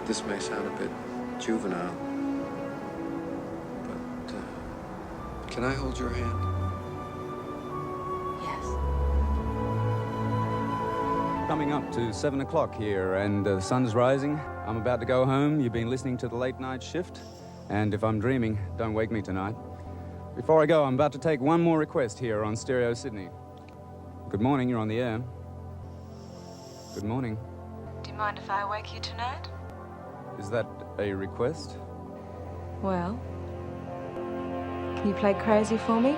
This may sound a bit juvenile, but can I hold your hand? Yes. Coming up to 7 o'clock here, and the sun's rising. I'm about to go home. You've been listening to the late night shift, and if I'm dreaming, don't wake me tonight. Before I go, I'm about to take one more request here on Stereo Sydney. Good morning, you're on the air. Good morning. Do you mind if I wake you tonight? Is that a request? Well, can you play crazy for me?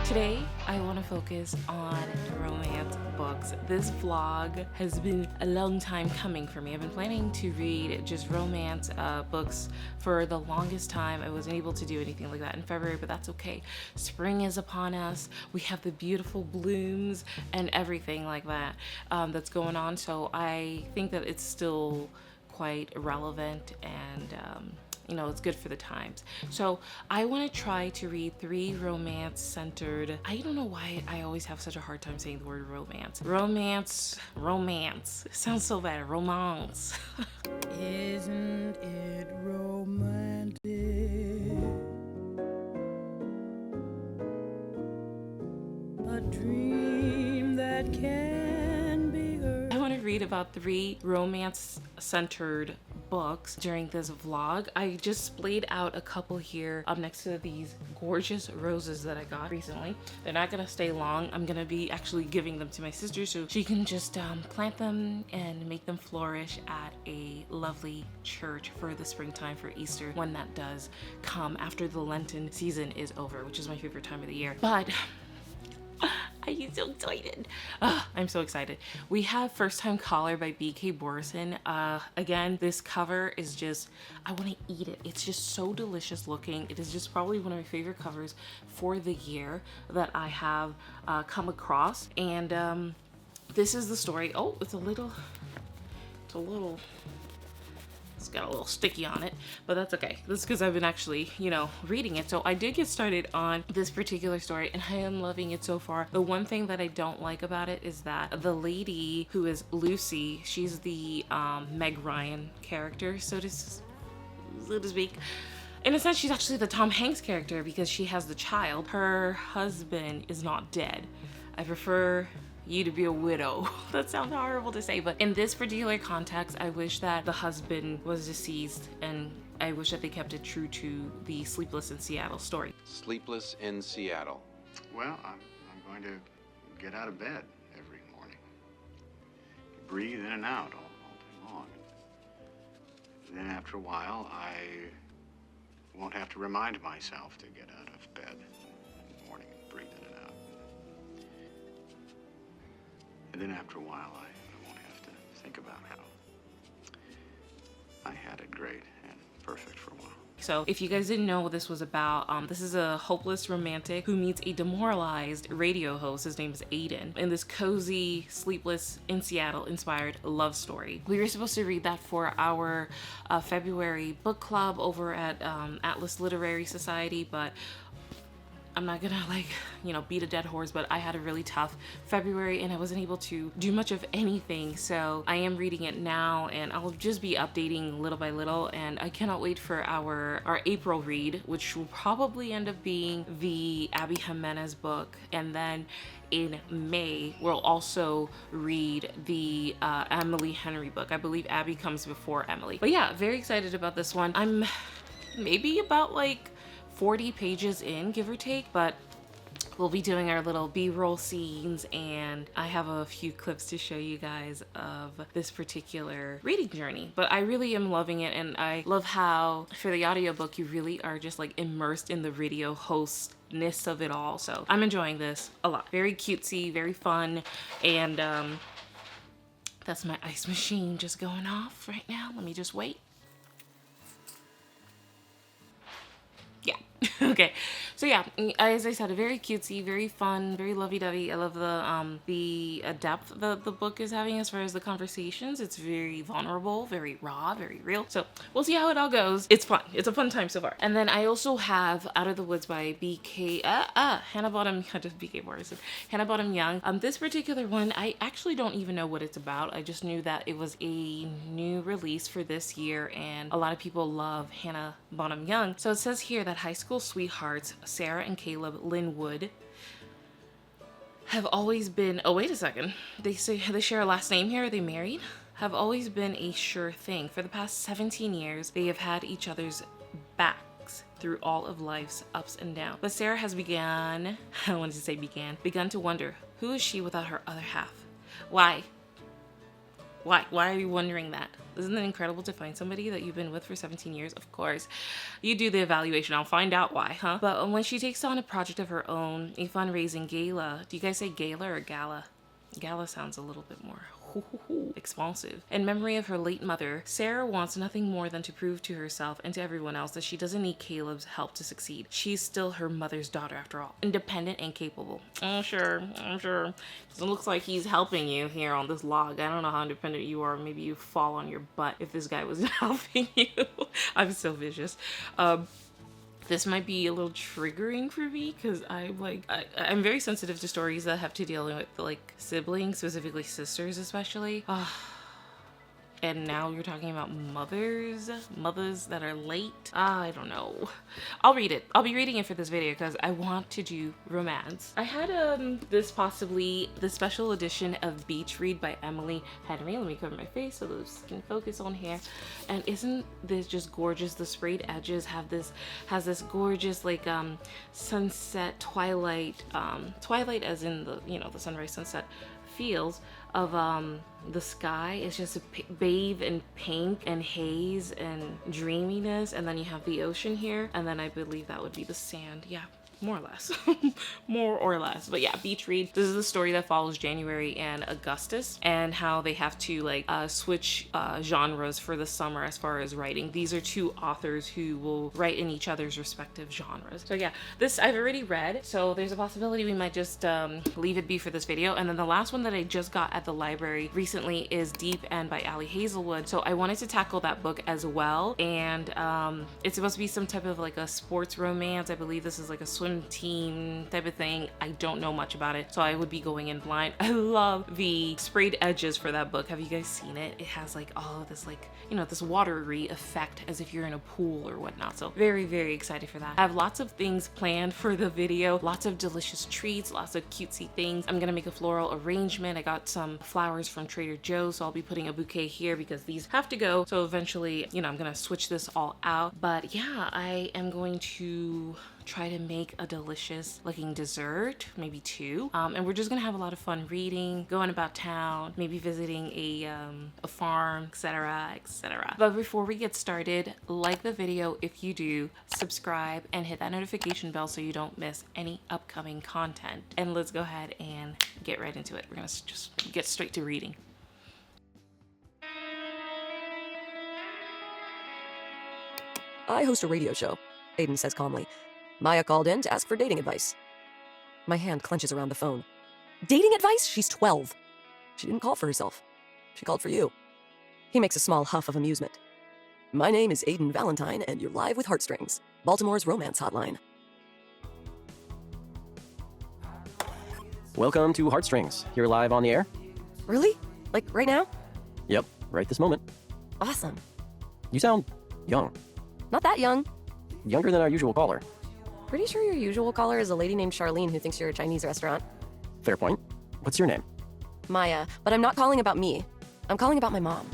Today, I want to focus on romance books. This vlog has been a long time coming for me. I've been planning to read just romance books for the longest time. I wasn't able to do anything like that in February, but that's okay. Spring is upon us. We have the beautiful blooms and everything like that that's going on. So I think that it's still quite relevant and you know, it's good for the times. So I want to try to read 3 romance-centered. I don't know why I always have such a hard time saying the word romance. Romance. It sounds so bad. Romance. Isn't it romantic? A dream that can be heard. I want to read about 3 romance-centered books during this vlog. I just splayed out a couple here up next to these gorgeous roses that I got recently. They're not gonna stay long. I'm gonna be actually giving them to my sister so she can just plant them and make them flourish at a lovely church for the springtime, for Easter, when that does come after the Lenten season is over, which is my favorite time of the year. But I am so excited. I'm so excited. We have First Time Caller by B.K. Borison. Again, this cover is just, I want to eat it. It's just so delicious looking. It is just probably one of my favorite covers for the year that I have come across. And this is the story. Oh, it's got a little sticky on it, but that's okay. That's because I've been actually, you know, reading it. So I did get started on this particular story and I am loving it so far. The one thing that I don't like about it is that the lady who is Lucy, she's the Meg Ryan character, so to speak. In a sense, she's actually the Tom Hanks character because she has the child. Her husband is not dead. I prefer you to be a widow. That sounds horrible to say, but in this particular context, I wish that the husband was deceased, and I wish that they kept it true to the Sleepless in Seattle story. Sleepless in Seattle. Well, I'm going to get out of bed every morning. Breathe in and out all day long. Then after a while, I won't have to remind myself to get out of bed in the morning and breathe in and out. And then after a while, I won't have to think about how I had it great and perfect for a while. So if you guys didn't know what this was about, this is a hopeless romantic who meets a demoralized radio host. His name is Aiden, in this cozy, Sleepless in Seattle inspired love story. We were supposed to read that for our February book club over at Atlas Literary Society, but I'm not gonna beat a dead horse, but I had a really tough February and I wasn't able to do much of anything. So I am reading it now and I'll just be updating little by little, and I cannot wait for our April read, which will probably end up being the Abby Jimenez book. And then in May, we'll also read the Emily Henry book. I believe Abby comes before Emily. But yeah, very excited about this one. I'm maybe about 40 pages in, give or take, but we'll be doing our little B-roll scenes, and I have a few clips to show you guys of this particular reading journey. But I really am loving it, and I love how for the audiobook you really are just immersed in the radio hostness of it all. So I'm enjoying this a lot. Very cutesy, very fun, and that's my ice machine just going off right now. Let me just wait. Yeah. Okay, so yeah, as I said, very cutesy, very fun, very lovey-dovey. I love the depth that the book is having as far as the conversations. It's very vulnerable, very raw, very real. So we'll see how it all goes. It's fun. It's a fun time so far. And then I also have Out of the Woods by Hannah Bonam-Young. Hannah Bonam-Young. This particular one, I actually don't even know what it's about. I just knew that it was a new release for this year, and a lot of people love Hannah Bonam-Young. So it says here that high school sweethearts Sarah and Caleb Linwood have always been, oh wait a second, they say they share a last name here. Are they married? Have always been a sure thing. For the past 17 years, they have had each other's backs through all of life's ups and downs. But Sarah has begun to wonder, who is she without her other half? Why? Why are you wondering that? Isn't it incredible to find somebody that you've been with for 17 years? Of course. You do the evaluation. I'll find out why, huh? But when she takes on a project of her own, a fundraising gala, do you guys say gala or gala? Gala sounds a little bit more expansive. In memory of her late mother, Sarah wants nothing more than to prove to herself and to everyone else that she doesn't need Caleb's help to succeed. She's still her mother's daughter after all. Independent and capable. I'm sure. It looks like he's helping you here on this log. I don't know how independent you are. Maybe you fall on your butt if this guy was helping you. I'm so vicious. This might be a little triggering for me because I'm very sensitive to stories that have to deal with like siblings, specifically sisters especially. And now you're talking about mothers that are late. I don't know. I'll read it. I'll be reading it for this video because I want to do romance. I had the special edition of Beach Read by Emily Henry. Let me cover my face so this can focus on here. And isn't this just gorgeous? The sprayed edges has this gorgeous like sunset twilight as in the sunrise sunset feels of the sky. Is just a bathe in pink and haze and dreaminess, and then you have the ocean here, and then I believe that would be the sand. Yeah, more or less. More or less. But yeah, Beach Read. This is the story that follows January and Augustus and how they have to like switch genres for the summer as far as writing. These are two authors who will write in each other's respective genres. So yeah, this I've already read, so there's a possibility we might just leave it be for this video. And then the last one that I just got at the library recently is Deep End by Ali Hazelwood. So I wanted to tackle that book as well. And it's supposed to be some type of like a sports romance. I believe this is like a swim team type of thing. I don't know much about it, so I would be going in blind. I love the sprayed edges for that book. Have you guys seen it? It has like all of this like, this watery effect as if you're in a pool or whatnot. So very, very excited for that. I have lots of things planned for the video, lots of delicious treats, lots of cutesy things. I'm gonna make a floral arrangement. I got some flowers from Trader Joe's, so I'll be putting a bouquet here because these have to go. So eventually, I'm gonna switch this all out. But yeah, I am going to try to make a delicious looking dessert, maybe two, and we're just gonna have a lot of fun reading, going about town, maybe visiting a farm, etc. But before we get started, like the video if you do, subscribe and hit that notification bell so you don't miss any upcoming content. And let's go ahead and get right into it. We're gonna just get straight to reading. I host a radio show, Aiden says calmly. Maya called in to ask for dating advice. My hand clenches around the phone. Dating advice? She's 12. She didn't call for herself. She called for you. He makes a small huff of amusement. My name is Aiden Valentine, and you're live with Heartstrings, Baltimore's romance hotline. Welcome to Heartstrings. You're live on the air? Really? Like right now? Yep, right this moment. Awesome. You sound young. Not that young. Younger than our usual caller. Pretty sure your usual caller is a lady named Charlene who thinks you're a Chinese restaurant. Fair point. What's your name? Maya, but I'm not calling about me. I'm calling about my mom.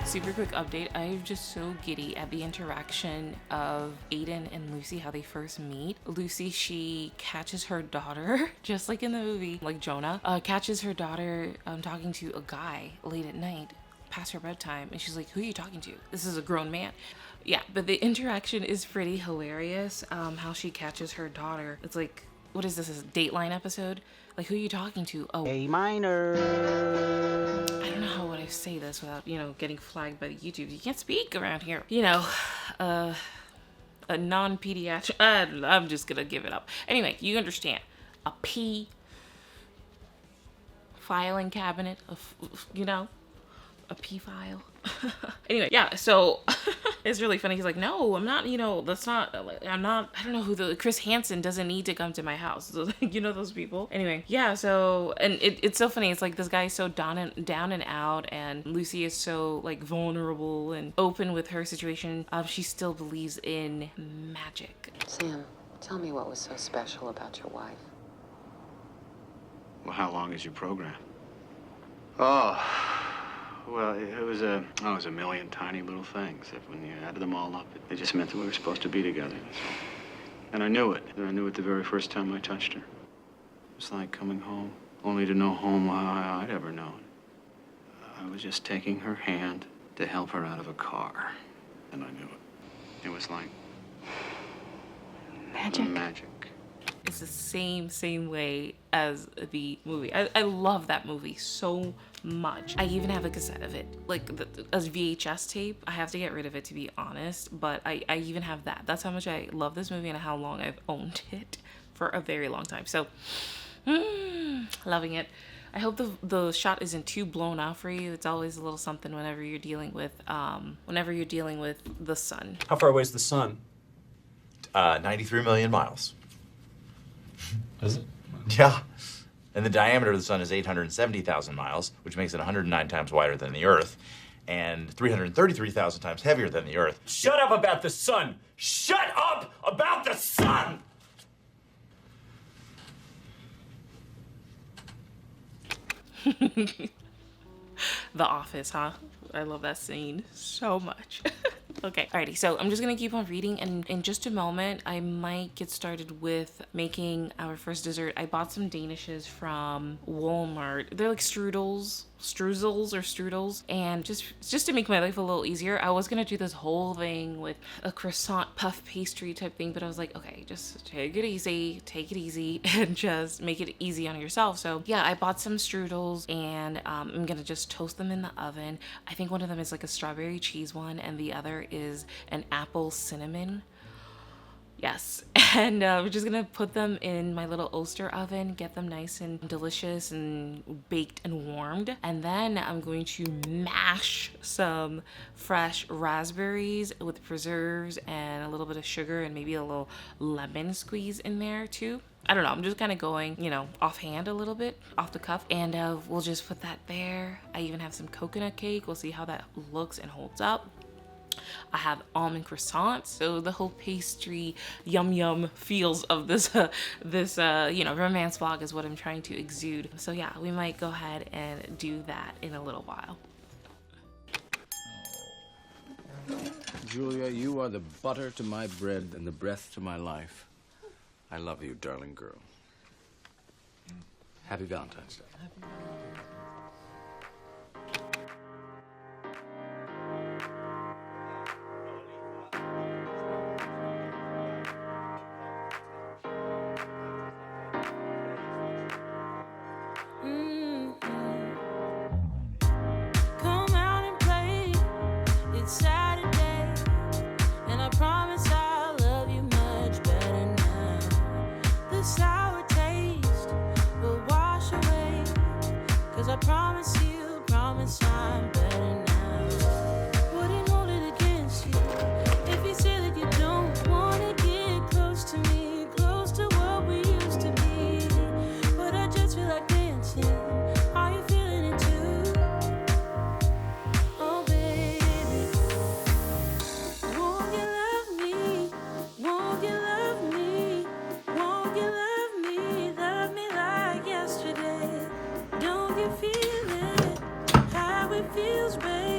Super quick update. I'm just so giddy at the interaction of Aiden and Lucy, how they first meet. Lucy, she catches her daughter, just like in the movie, like Jonah, catches her daughter talking to a guy late at night. past her bedtime, and she's like, who are you talking to? This is a grown man. Yeah, but the interaction is pretty hilarious. How she catches her daughter. It's like, what is this, a Dateline episode? Like, who are you talking to? Oh, A minor. I don't know how would I say this without, you know, getting flagged by the YouTube. You can't speak around here. You know, a non-pediatric, I'm just gonna give it up. Anyway, you understand. A P filing cabinet of, you know, a P file. Anyway, yeah, so it's really funny. He's like, no, I'm not, you know, that's not, I'm not, I don't know who Chris Hansen doesn't need to come to my house. You know those people? Anyway, yeah, so, and it's so funny. It's like this guy is so down and out, and Lucy is so like vulnerable and open with her situation. She still believes in magic. Sam, tell me what was so special about your wife. Well, how long is your program? Oh, well, it was a million tiny little things. If when you added them all up, it just meant that we were supposed to be together. That's all. And I knew it. And I knew it the very first time I touched her. It was like coming home, only to know home I'd ever known. I was just taking her hand to help her out of a car, and I knew it. It was like magic. Magic. It's the same way as the movie. I love that movie so much. I even have a cassette of it, like a VHS tape. I have to get rid of it, to be honest, but I even have that. That's how much I love this movie and how long I've owned it for a very long time. So, loving it. I hope the shot isn't too blown out for you. It's always a little something whenever you're dealing with the sun. How far away is the sun? 93 million miles. Is it? Yeah. And the diameter of the sun is 870,000 miles, which makes it 109 times wider than the Earth, and 333,000 times heavier than the Earth. Shut up about the sun! Shut up about the sun! The Office, huh? I love that scene so much. Okay, alrighty, so I'm just gonna keep on reading, and in just a moment I might get started with making our first dessert. I bought some Danishes from Walmart. They're like streuzels, and just to make my life a little easier, I was gonna do this whole thing with a croissant puff pastry type thing, but I was like, okay, just take it easy, and just make it easy on yourself. So yeah, I bought some strudels, and I'm gonna just toast them in the oven. I think one of them is like a strawberry cheese one, and the other is an apple cinnamon. Yes, and we're just gonna put them in my little Oster oven, get them nice and delicious and baked and warmed. And then I'm going to mash some fresh raspberries with preserves and a little bit of sugar and maybe a little lemon squeeze in there too. I don't know, I'm just kind of going, you know, offhand a little bit, off the cuff. And we'll just put that there. I even have some coconut cake. We'll see how that looks and holds up. I have almond croissants, so the whole pastry yum feels of this you know, romance vlog is what I'm trying to exude. So yeah, we might go ahead and do that in a little while. Julia, you are the butter to my bread and the breath to my life. I love you, darling girl. Happy Valentine's Day. Come out and play. It's Saturday, and I promise I'll love you much better now. The sour taste will wash away, 'cause I promise I'm better now. Wouldn't hold it against you if you say that you don't wanna get close to me, close to what we used to be. But I just feel like dancing. Are you feeling it too? Oh baby, won't you love me? Won't you love me? Won't you love me? Love me like yesterday. Don't you feel it? How it feels, baby.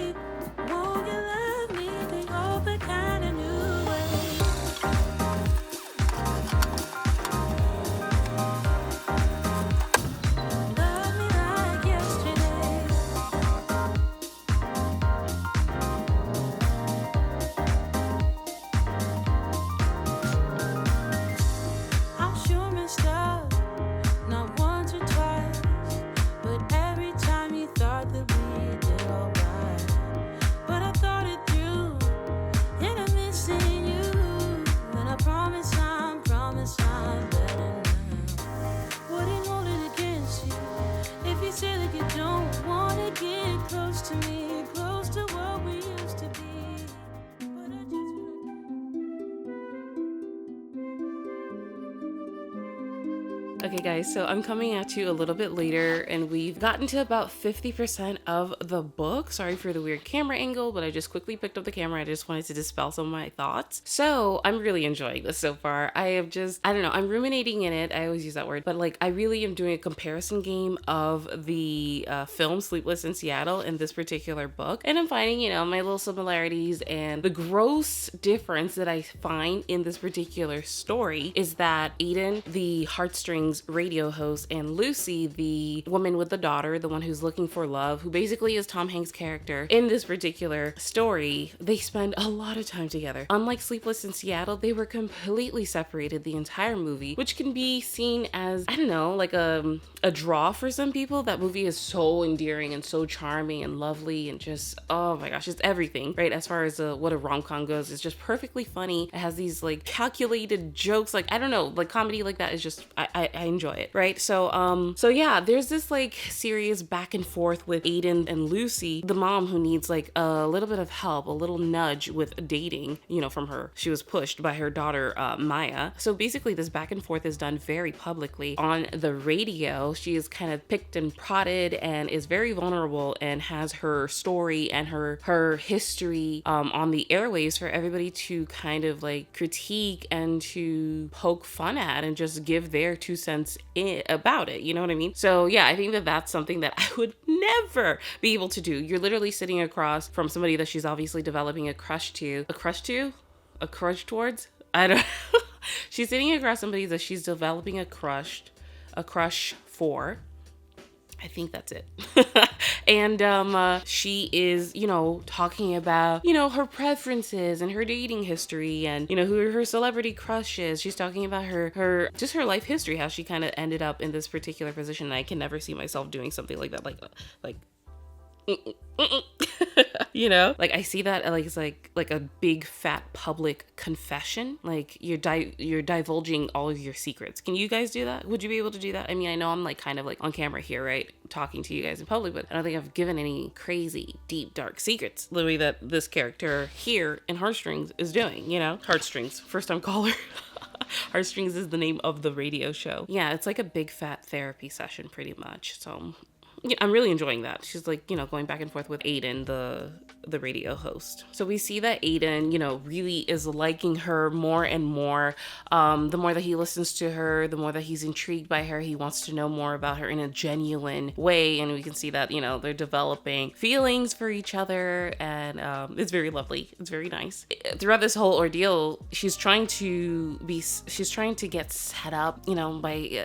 Okay guys, so I'm coming at you a little bit later and we've gotten to about 50% of the book. Sorry for the weird camera angle, but I just quickly picked up the camera. I just wanted to dispel some of my thoughts. So I'm really enjoying this so far. I don't know, I'm ruminating in it. I always use that word, but like I really am doing a comparison game of the film Sleepless in Seattle in this particular book. And I'm finding, you know, my little similarities, and the gross difference that I find in this particular story is that Aiden, the heartstrings radio host, and Lucy, the woman with the daughter, the one who's looking for love, who basically is Tom Hanks' character in this particular story, they spend a lot of time together. Unlike Sleepless in Seattle, they were completely separated the entire movie, which can be seen as, I don't know, like a draw for some people. That movie is so endearing and so charming and lovely and just, oh my gosh, it's everything, right? As far as what a rom-com goes, it's just perfectly funny. It has these like calculated jokes, like, I don't know, like comedy like that is just, I enjoy it, right? So yeah, there's this like serious back and forth with Aiden and Lucy, the mom who needs like a little bit of help, a little nudge with dating, you know, from her. She was pushed by her daughter, Maya. So basically this back and forth is done very publicly on the radio. She is kind of picked and prodded and is very vulnerable and has her story and her history on the airwaves for everybody to kind of like critique and to poke fun at and just give their 2 cents about it, you know what I mean? So yeah, I think that that's something that I would never be able to do. You're literally sitting across from somebody that she's obviously developing a crush towards? I don't She's sitting across somebody that she's developing a crush for. I think that's it. And she is, you know, talking about, you know, her preferences and her dating history and, you know, who her celebrity crush is. She's talking about her just her life history, how she kind of ended up in this particular position. And I can never see myself doing something like that, like you know, like I see that like it's like a big fat public confession. Like you're divulging all of your secrets. Can you guys do that? Would you be able to do that? I mean, I know I'm like kind of like on camera here, right, talking to you guys in public, but I don't think I've given any crazy deep dark secrets the way that this character here in Heartstrings is doing, you know. Heartstrings, first time caller. Heartstrings is the name of the radio show. Yeah, it's like a big fat therapy session pretty much. So yeah, I'm really enjoying that. She's like, you know, going back and forth with Aiden, the radio host. So we see that Aiden, you know, really is liking her more and more. The more that he listens to her, the more that he's intrigued by her. He wants to know more about her in a genuine way. And we can see that, you know, they're developing feelings for each other. And it's very lovely. It's very nice. Throughout this whole ordeal, she's trying to get set up, you know, by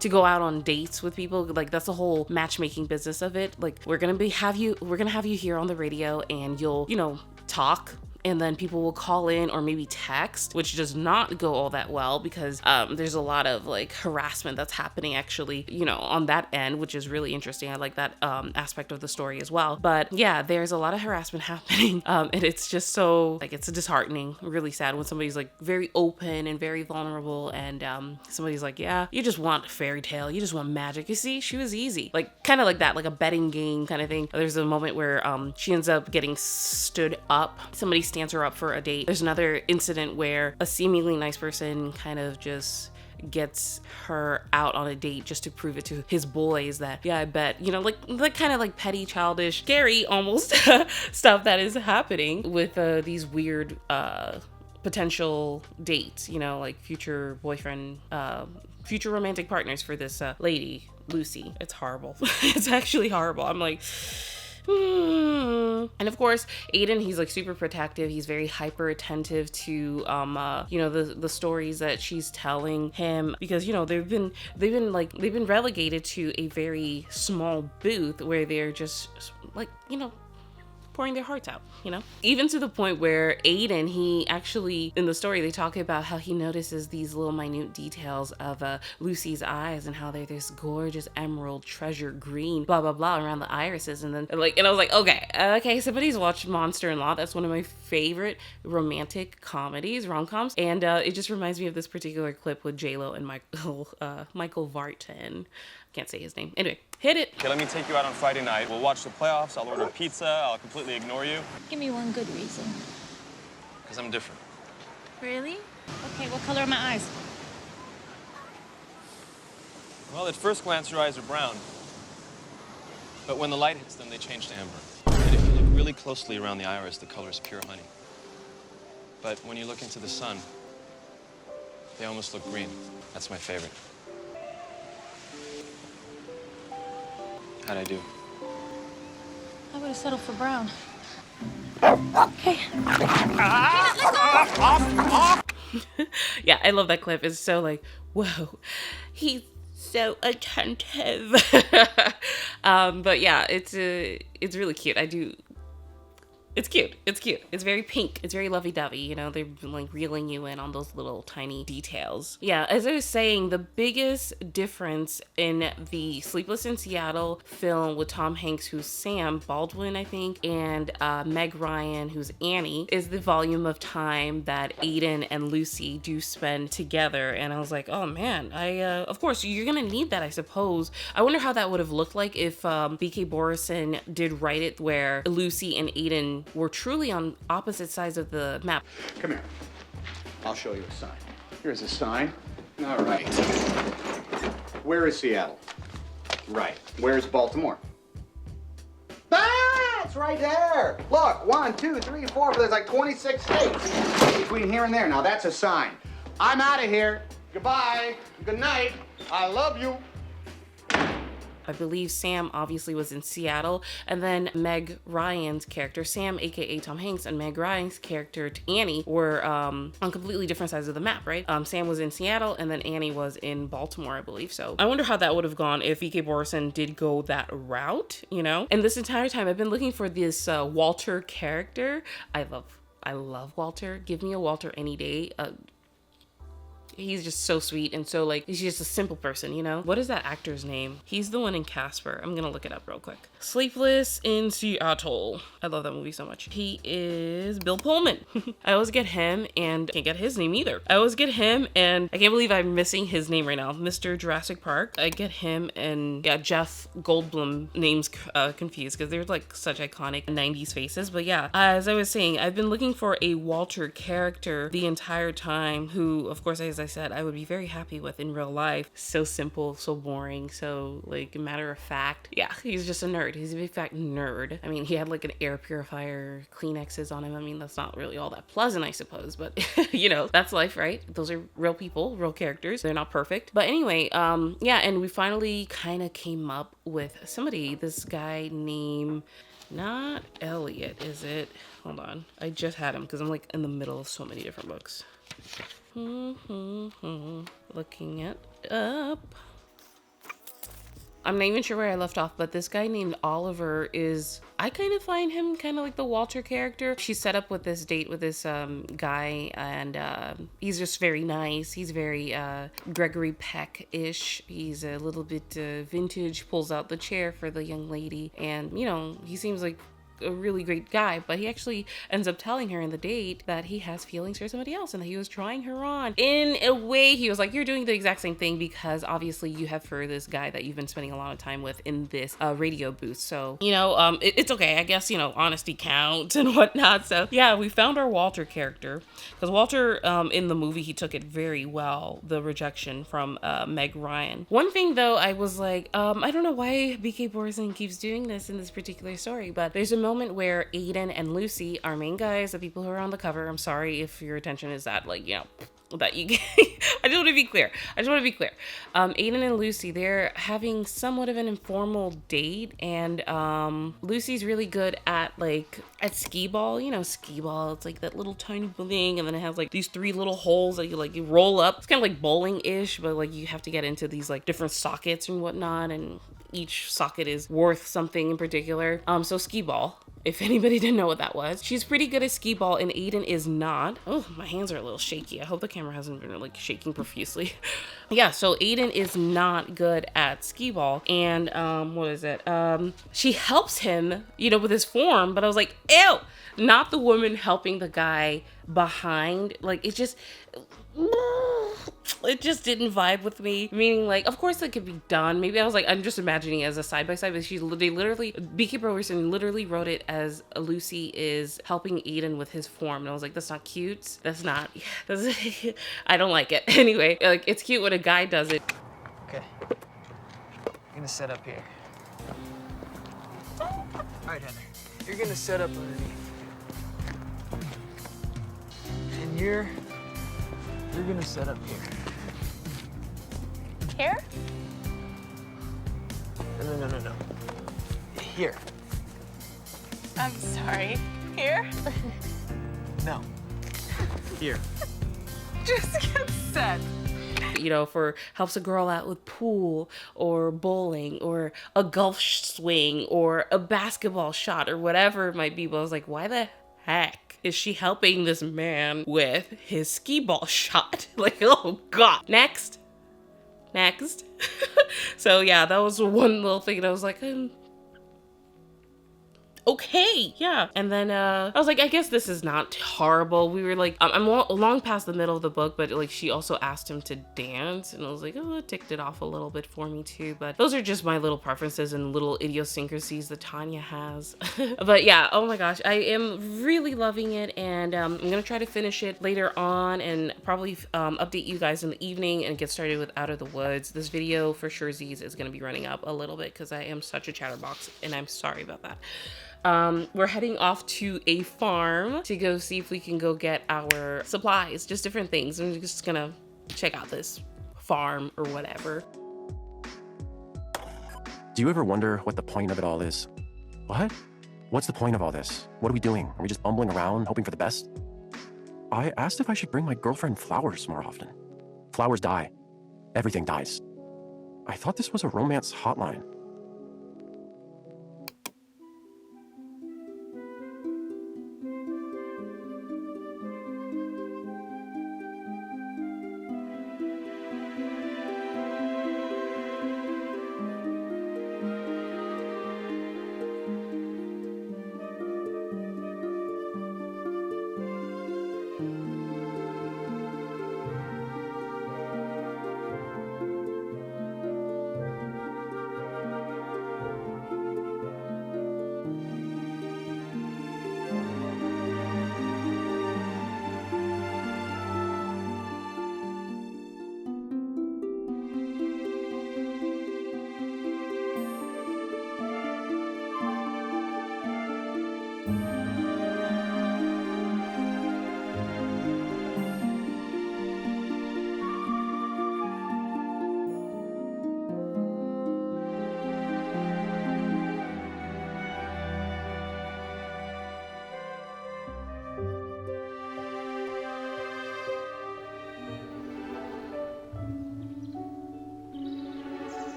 to go out on dates with people. Like that's the whole matchmaking business of it. Like we're gonna have you here on the radio and you'll, you know, talk, and then people will call in or maybe text, which does not go all that well because there's a lot of like harassment that's happening actually, you know, on that end, which is really interesting. I like that aspect of the story as well. But yeah, there's a lot of harassment happening, and it's just so like it's disheartening, really sad when somebody's like very open and very vulnerable, and somebody's like, yeah, you just want fairy tale, you just want magic. You see, she was easy, like kind of like that, like a betting game kind of thing. There's a moment where she ends up getting stood up. Somebody stands her up for a date. There's another incident where a seemingly nice person kind of just gets her out on a date just to prove it to his boys that, yeah, I bet, you know, like kind of like petty, childish, scary almost stuff that is happening with these weird potential dates, you know, like future boyfriend, future romantic partners for this lady, Lucy. It's horrible. It's actually horrible. I'm like, And of course, Aiden, he's like super protective. He's very hyper attentive to, you know, the stories that she's telling him, because, you know, they've been relegated to a very small booth where they're just like, you know, pouring their hearts out, you know? Even to the point where Aiden, he actually, in the story, they talk about how he notices these little minute details of Lucy's eyes and how they're this gorgeous emerald treasure green, blah, blah, blah, around the irises. And then, like, and I was like, okay, somebody's watched Monster-in-Law. That's one of my favorite romantic comedies, rom-coms. And it just reminds me of this particular clip with J-Lo and Michael Vartan. Can't say his name. Anyway, hit it. Okay, let me take you out on Friday night. We'll watch the playoffs. I'll order pizza. I'll completely ignore you. Give me one good reason. Because I'm different. Really? Okay, what color are my eyes? Well, at first glance, your eyes are brown. But when the light hits them, they change to amber. And if you look really closely around the iris, the color is pure honey. But when you look into the sun, they almost look green. That's my favorite. How'd I do? I would have settled for brown. Yeah, I love that clip. It's so like, whoa, he's so attentive. But yeah, it's really cute. It's cute. It's cute. It's very pink. It's very lovey-dovey. You know, they're like reeling you in on those little tiny details. Yeah, as I was saying, the biggest difference in the Sleepless in Seattle film with Tom Hanks, who's Sam Baldwin, I think, and Meg Ryan, who's Annie, is the volume of time that Aiden and Lucy do spend together. And I was like, oh man, of course, you're gonna need that, I suppose. I wonder how that would have looked like if BK Borison did write it where Lucy and Aiden were truly on opposite sides of the map. Come here. I'll show you a sign. Here's a sign. All right. Where is Seattle? Right. Where's Baltimore? Ah, it's right there. Look, 1, 2, 3, 4. There's like 26 states between here and there. Now that's a sign. I'm out of here. Goodbye. Good night. I love you. I believe Sam obviously was in Seattle, and then Meg Ryan's character, Sam aka Tom Hanks, and Meg Ryan's character Annie were on completely different sides of the map, right? Sam was in Seattle, and then Annie was in Baltimore, I believe. So I wonder how that would have gone if BK Borison did go that route, you know? And this entire time I've been looking for this Walter character. I love Walter. Give me a Walter any day. He's just so sweet and so like, he's just a simple person, you know? What is that actor's name? He's the one in Casper. I'm gonna look it up real quick. Sleepless in Seattle. I love that movie so much. He is Bill Pullman. I always get him and can't get his name either. I always get him and I can't believe I'm missing his name right now. Mr. Jurassic Park. I get him and yeah, Jeff Goldblum names confused because they're like such iconic 90s faces. But yeah, as I was saying, I've been looking for a Walter character the entire time who, of course, as I said, I would be very happy with in real life. So simple, so boring, so like matter of fact. Yeah, he's just a nerd. He's a big fat nerd. I mean, he had like an air purifier, Kleenexes on him. I mean, that's not really all that pleasant, I suppose, but you know, that's life, right? Those are real people, real characters. They're not perfect. But anyway, yeah, and we finally kind of came up with somebody, this guy named, not Elliot, is it? Hold on. I just had him because I'm like in the middle of so many different books. Looking it up. I'm not even sure where I left off, but this guy named Oliver is, I kind of find him kind of like the Walter character. She set up with this date with this guy, and he's just very nice. He's very Gregory Peck-ish. He's a little bit vintage, pulls out the chair for the young lady, and you know, he seems like a really great guy, but he actually ends up telling her in the date that he has feelings for somebody else and that he was trying her on. In a way, he was like, you're doing the exact same thing because obviously you have for this guy that you've been spending a lot of time with in this radio booth. So, you know, it's okay. I guess, you know, honesty counts and whatnot. So yeah, we found our Walter character because Walter in the movie, he took it very well, the rejection from Meg Ryan. One thing though, I was like, I don't know why BK Borison keeps doing this in this particular story, but there's a moment where Aiden and Lucy, our main guys, the people who are on the cover, I'm sorry if your attention is that, like, you know, that you get. I just want to be clear. Aiden and Lucy, they're having somewhat of an informal date, and Lucy's really good at skee ball. You know, skee ball, it's like that little tiny thing, and then it has like these 3 little holes that you roll up. It's kind of like bowling-ish, but like you have to get into these like different sockets and whatnot, and each socket is worth something in particular. So skee ball, if anybody didn't know what that was. She's pretty good at skee ball, and Aiden is not. Oh, my hands are a little shaky. I hope the camera hasn't been like shaking profusely. Yeah, so Aiden is not good at skee ball, and she helps him, you know, with his form, but I was like, ew, not the woman helping the guy behind. Like, it just didn't vibe with me. Meaning, like, of course it could be done. Maybe I was like, I'm just imagining it as a side-by-side, but BK Borison literally wrote it as Lucy is helping Aiden with his form. And I was like, that's not cute. I don't like it. Anyway, like, it's cute when a guy does it. Okay. You're gonna set up here. All right, Heather. You're gonna set up underneath. And you're gonna set up here. Here? No. Here. I'm sorry. Here? No. Here. Just get set. You know, for helps a girl out with pool or bowling or a golf swing or a basketball shot or whatever it might be. But I was like, why the heck is she helping this man with his skee ball shot? Like, oh God. Next. So yeah, that was one little thing that I was like, okay, yeah. And then I was like, I guess this is not horrible. We were like, I'm long past the middle of the book, but like she also asked him to dance, and I was like, oh, it ticked it off a little bit for me too. But those are just my little preferences and little idiosyncrasies that Tanya has. But yeah, oh my gosh, I am really loving it, and I'm gonna try to finish it later on and probably update you guys in the evening and get started with Out of the Woods. This video for sure is gonna be running up a little bit because I am such a chatterbox, and I'm sorry about that. We're heading off to a farm to go see if we can go get our supplies, just different things. I'm just gonna check out this farm or whatever. Do you ever wonder what the point of it all is? What? What's the point of all this? What are we doing? Are we just bumbling around, hoping for the best? I asked if I should bring my girlfriend flowers more often. Flowers die. Everything dies. I thought this was a romance hotline.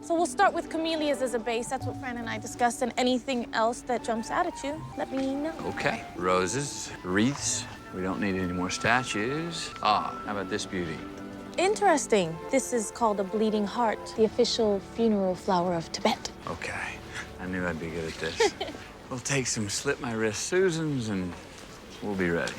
So we'll start with camellias as a base. That's what Fran and I discussed. And anything else that jumps out at you, let me know. Okay, roses, wreaths. We don't need any more statues. Ah, how about this beauty? Interesting. This is called a bleeding heart, the official funeral flower of Tibet. Okay, I knew I'd be good at this. We'll take some slit my wrist Susans and we'll be ready.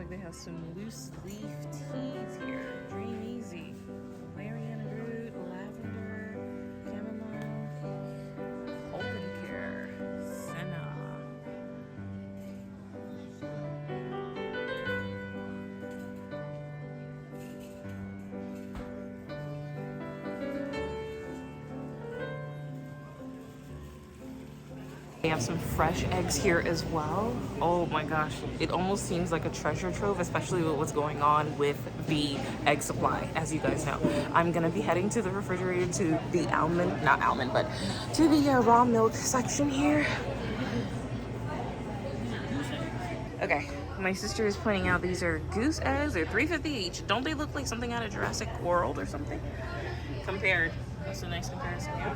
They have some loose leaf teas here. Dream Easy. Valerian root, lavender, chamomile, open care, senna. They have some fresh eggs here as well. Oh my gosh, it almost seems like a treasure trove, especially with what's going on with the egg supply, as you guys know. I'm gonna be heading to the refrigerator to the to the raw milk section here. Okay, my sister is pointing out these are goose eggs. They're $3.50 each. Don't they look like something out of Jurassic World or something? Compared. That's a nice comparison, yeah?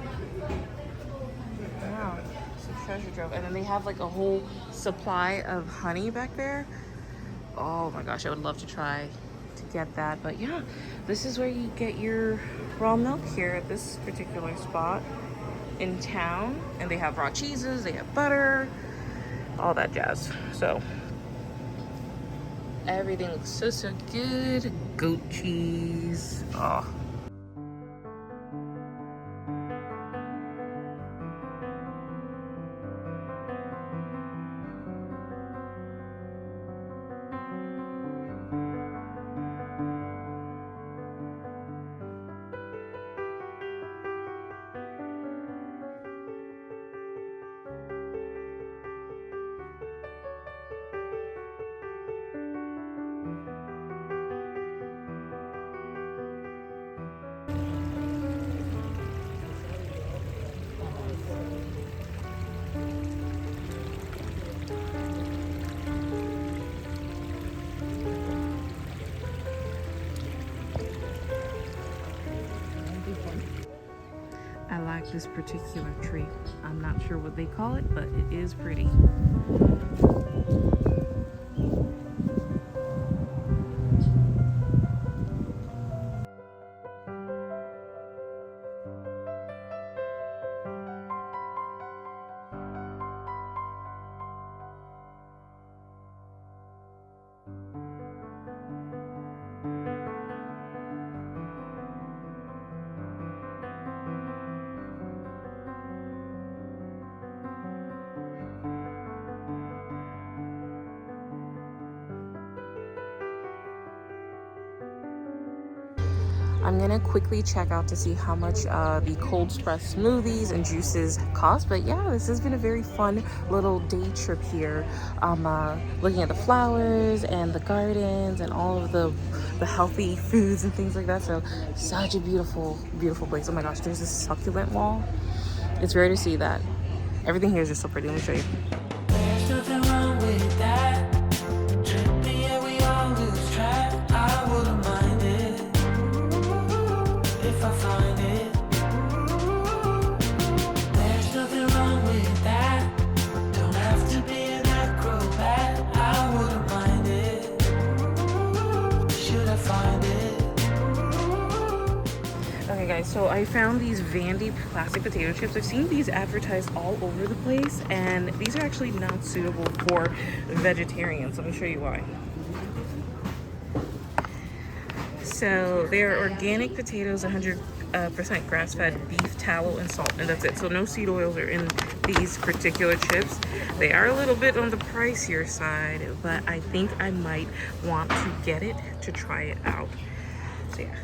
Wow. Treasure trove. And then they have like a whole supply of honey back there. Oh my gosh, I would love to try to get that. But yeah, this is where you get your raw milk here at this particular spot in town. And they have raw cheeses, they have butter, all that jazz. So everything looks so good. Goat cheese. Oh. I like this particular tree. I'm not sure what they call it, but it is pretty. I'm gonna quickly check out to see how much the cold press smoothies and juices cost. But yeah, this has been a very fun little day trip here. Looking at the flowers and the gardens and all of the healthy foods and things like that. So such a beautiful, beautiful place. Oh my gosh, there's this succulent wall. It's rare to see that. Everything here is just so pretty. Let me show you. There's nothing wrong with that. Trippy, yeah, we all lose track. I wouldn't mind it if I find it. There's nothing wrong with that. Don't have to be an acrobat. I wouldn't mind it. Should I find it? Okay guys, so I found these Vandy plastic potato chips. I've seen these advertised all over the place, and these are actually not suitable for vegetarians. Let me show you why. So they're organic potatoes, 100% grass-fed beef tallow and salt, and that's it. So no seed oils are in these particular chips. They are a little bit on the pricier side, but I think I might want to get it to try it out. So yeah,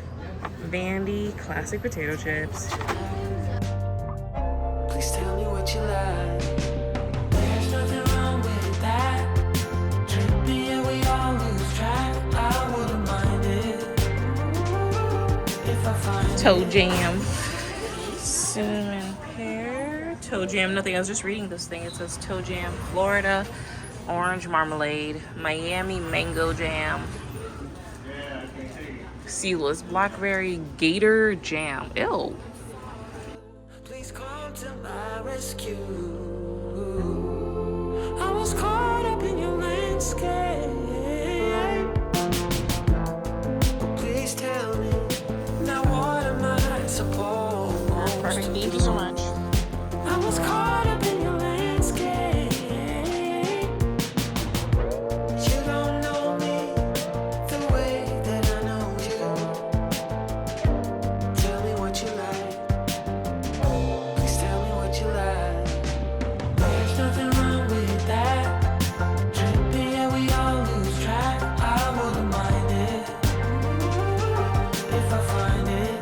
Vandy classic potato chips. Please tell me what you like. There's nothing wrong with that. Trippy, yeah, we all lose track. I wouldn't mind it if I find Toe jam, cinnamon pear, toe jam, nothing. I was just reading this thing. It says toe jam, Florida, orange marmalade, Miami mango jam, seedless blackberry gator jam. Ew. Please come to my rescue. I was caught up in your landscape. But please tell me, now what am I supposed Perfect. to Thank do? you so much. I was caught up in your landscape. You don't know me the way that I know you. Tell me what you like. Please tell me what you like. There's nothing wrong with that. Trippy, yeah, we all lose track. I wouldn't mind it if I find it.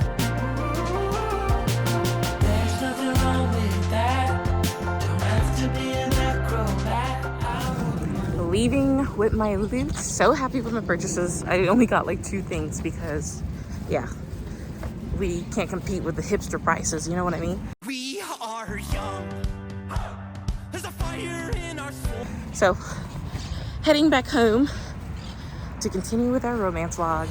There's nothing wrong with that. Don't have to be leaving with my loot. So happy with my purchases. I only got like 2 things because, yeah, we can't compete with the hipster prices, you know what I mean? We are young. There's a fire in our soul. So, heading back home to continue with our romance log.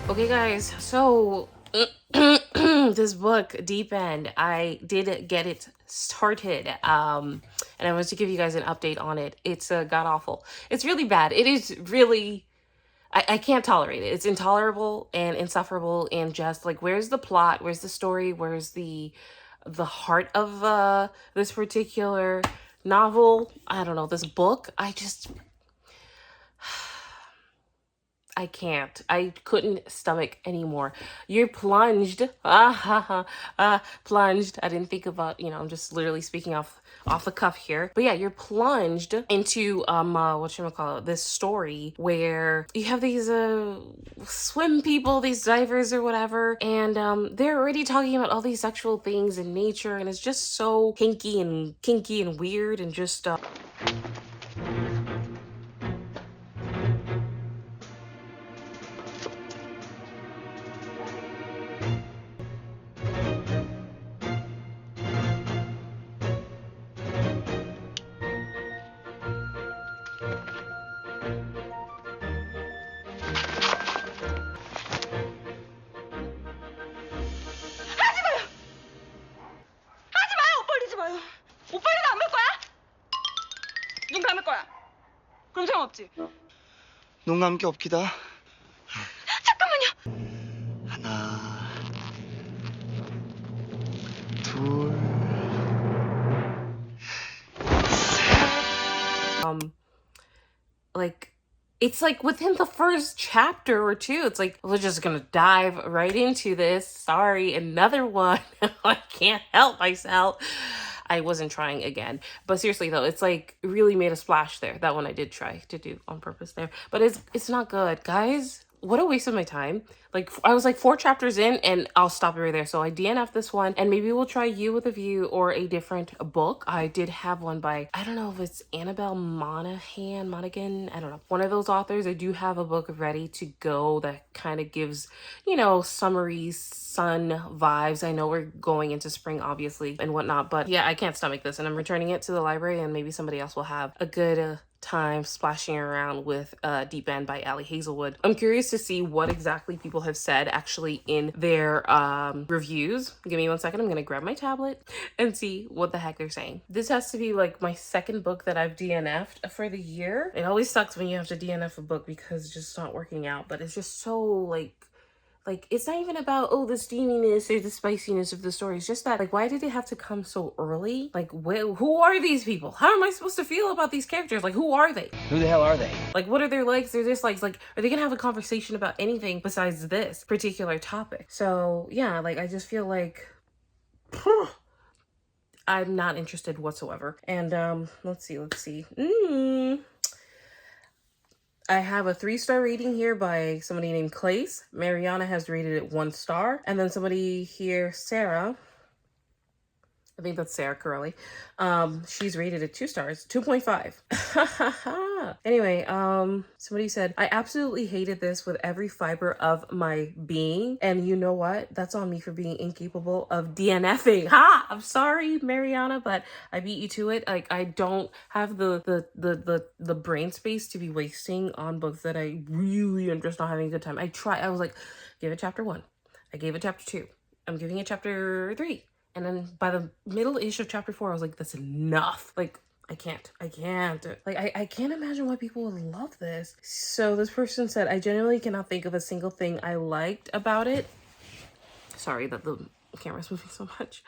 Okay guys, so this book, Deep End, I did get it started, and I wanted to give you guys an update on it. It's god-awful. It's really bad. It is really, I can't tolerate it. It's intolerable and insufferable, and just like, where's the plot? Where's the story? Where's the heart of this particular novel? I don't know, this book. I can't. I couldn't stomach anymore. You're plunged. Plunged. I didn't think about, you know, I'm just literally speaking off the cuff here. But yeah, you're plunged into whatchamacallit, this story where you have these swim people, these divers or whatever, and they're already talking about all these sexual things in nature, and it's just so kinky and weird and just 눈 감기 없기다. 잠깐만요. 하나, 둘, like, it's like within the first chapter or 2, it's like, we're just gonna dive right into this. Sorry, another one. I can't help myself. I wasn't trying again. But seriously though, it's like really made a splash there. That one I did try to do on purpose there. But it's not good. Guys, what a waste of my time. Like, I was like 4 chapters in and I'll stop it right there. So I DNF'd this one, and maybe we'll try You with a View or a different book. I did have one by, I don't know if it's Annabelle Monaghan, I don't know. One of those authors. I do have a book ready to go that kind of gives, you know, summery sun vibes. I know we're going into spring, obviously, and whatnot, but yeah, I can't stomach this, and I'm returning it to the library, and maybe somebody else will have a good time splashing around with Deep End by Ali Hazelwood. I'm curious to see what exactly people have said actually in their reviews. Give me 1 second. I'm gonna grab my tablet and see what the heck they're saying. This has to be like my 2nd book that I've DNF'd for the year. It always sucks when you have to DNF a book because it's just not working out, but it's just so like, it's not even about, oh, the steaminess or the spiciness of the story. It's just that, like, why did it have to come so early? Like, who are these people? How am I supposed to feel about these characters? Like, who are they? Who the hell are they? Like, what are their likes, their dislikes? Like, are they gonna have a conversation about anything besides this particular topic? So, yeah, like, I just feel like I'm not interested whatsoever. And, let's see. I have a 3-star rating here by somebody named Clace. Mariana has rated it 1 star. And then somebody here, Sarah, I think that's Sarah Curley. She's rated at 2 stars, 2.5. Anyway, somebody said, I absolutely hated this with every fiber of my being. And you know what? That's on me for being incapable of DNFing. Ha! I'm sorry, Mariana, but I beat you to it. Like, I don't have the brain space to be wasting on books that I really am just not having a good time. I was like, give it chapter 1. I gave it chapter 2. I'm giving it chapter 3. And then by the middle-ish of chapter 4, I was like, that's enough. Like, I can't. Like, I can't imagine why people would love this. So this person said, I genuinely cannot think of a single thing I liked about it. Sorry that the camera's moving so much.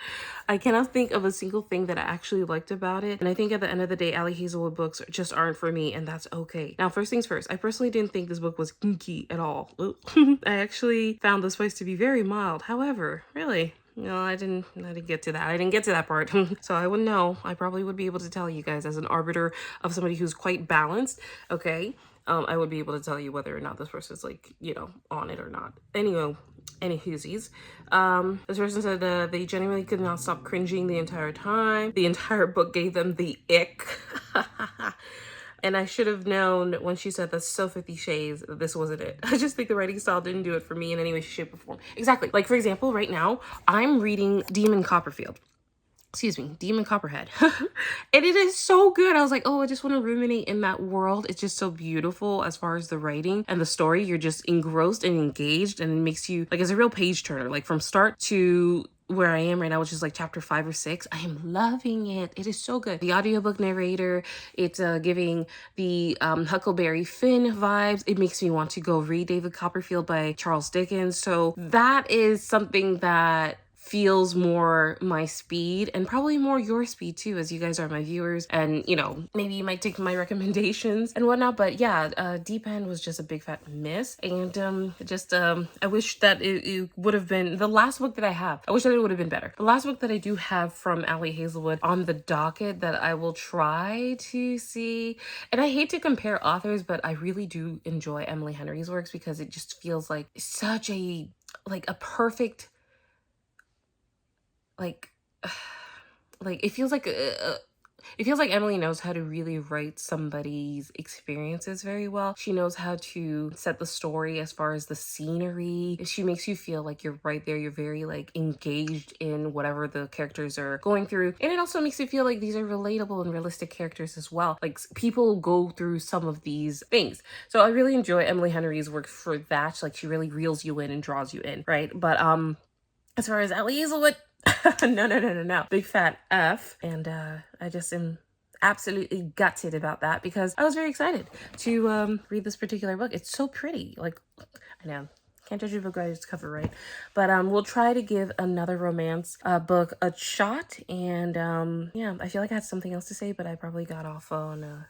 I cannot think of a single thing that I actually liked about it. And I think at the end of the day, Ali Hazelwood books just aren't for me, and that's okay. Now, first things first, I personally didn't think this book was kinky at all. I actually found the spice to be very mild. However, really... No, I didn't get to that. I didn't get to that part. So I wouldn't know. I probably would be able to tell you guys as an arbiter of somebody who's quite balanced. Okay. I would be able to tell you whether or not this person's like, you know, on it or not. Anyway, anywhoosies. This person said they genuinely could not stop cringing the entire time. The entire book gave them the ick. And I should have known when she said that's so 50 Shades that this wasn't it. I just think the writing style didn't do it for me in any way, shape, or form. Exactly. Like, for example, right now, I'm reading Demon Copperhead. And it is so good. I was like, oh, I just want to ruminate in that world. It's just so beautiful as far as the writing and the story. You're just engrossed and engaged, and it makes you, like, it's a real page turner. Like, from start to where I am right now, which is like chapter 5 or 6. I am loving it. It is so good. The audiobook narrator, it's giving the Huckleberry Finn vibes. It makes me want to go read David Copperfield by Charles Dickens. So that is something that feels more my speed, and probably more your speed too, as you guys are my viewers, and you know, maybe you might take my recommendations and whatnot. But yeah, Deep End was just a big fat miss, and I wish that it would have been the last book that I have. I wish that it would have been better. The last book that I do have from Ali Hazelwood on the docket that I will try to see, and I hate to compare authors, but I really do enjoy Emily Henry's works because it just feels like such a perfect, like it feels like Emily knows how to really write somebody's experiences very well. She knows how to set the story as far as the scenery. She makes you feel like you're right there. You're very like engaged in whatever the characters are going through. And it also makes you feel like these are relatable and realistic characters as well. Like, people go through some of these things. So I really enjoy Emily Henry's work for that. Like, she really reels you in and draws you in, right? But as far as Ali Hazelwood, no. Big fat F. And I just am absolutely gutted about that because I was very excited to read this particular book. It's so pretty. Like, I know, can't judge a book by its cover, right? But we'll try to give another romance book a shot. And yeah, I feel like I had something else to say, but I probably got off on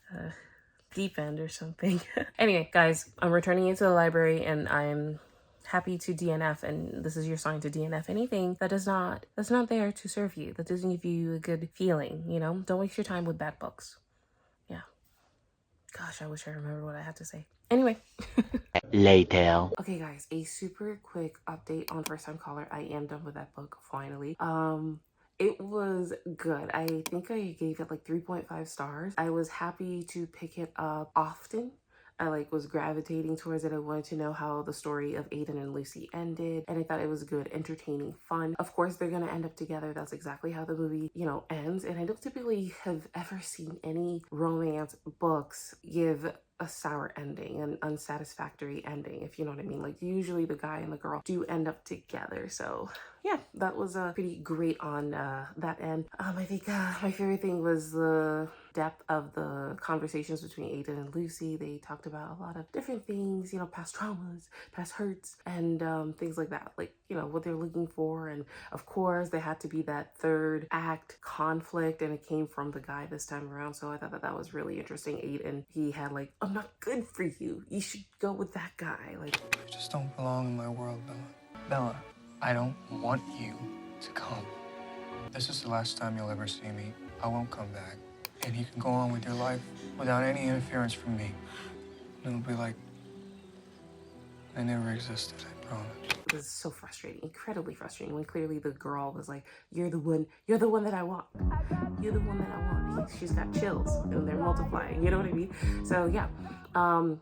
Deep End or something. Anyway, guys, I'm returning into the library, and I'm happy to DNF, and this is your sign to DNF anything that's not there to serve you, that doesn't give you a good feeling, you know? Don't waste your time with bad books. Yeah. Gosh, I wish I remembered what I had to say. Anyway. Later. Okay, guys, a super quick update on First Time Caller. I am done with that book, finally. It was good. I think I gave it like 3.5 stars. I was happy to pick it up often. I was gravitating towards it. I wanted to know how the story of Aiden and Lucy ended, and I thought it was good, entertaining, fun. Of course, they're gonna end up together. That's exactly how the movie, ends. And I don't typically have ever seen any romance books give a sour ending, an unsatisfactory ending, if you know what I mean. Like, usually the guy and the girl do end up together. So yeah, that was pretty great on that end. I think my favorite thing was the depth of the conversations between Aiden and Lucy. They talked about a lot of different things, past traumas, past hurts, and things like that, like, what they're looking for. And of course, there had to be that third act conflict, and it came from the guy this time around. So I thought that was really interesting. Aiden, he had like, I'm not good for you, you should go with that guy. Like, You just don't belong in my world, Bella. Bella, I don't want you to come. This is the last time you'll ever see me. I won't come back. And you can go on with your life without any interference from me. And it'll be like I never existed, I promise. this is so frustrating, incredibly frustrating, when clearly the girl was like, you're the one that I want. You're the one that I want. She's got chills and they're multiplying, you know what I mean? So yeah,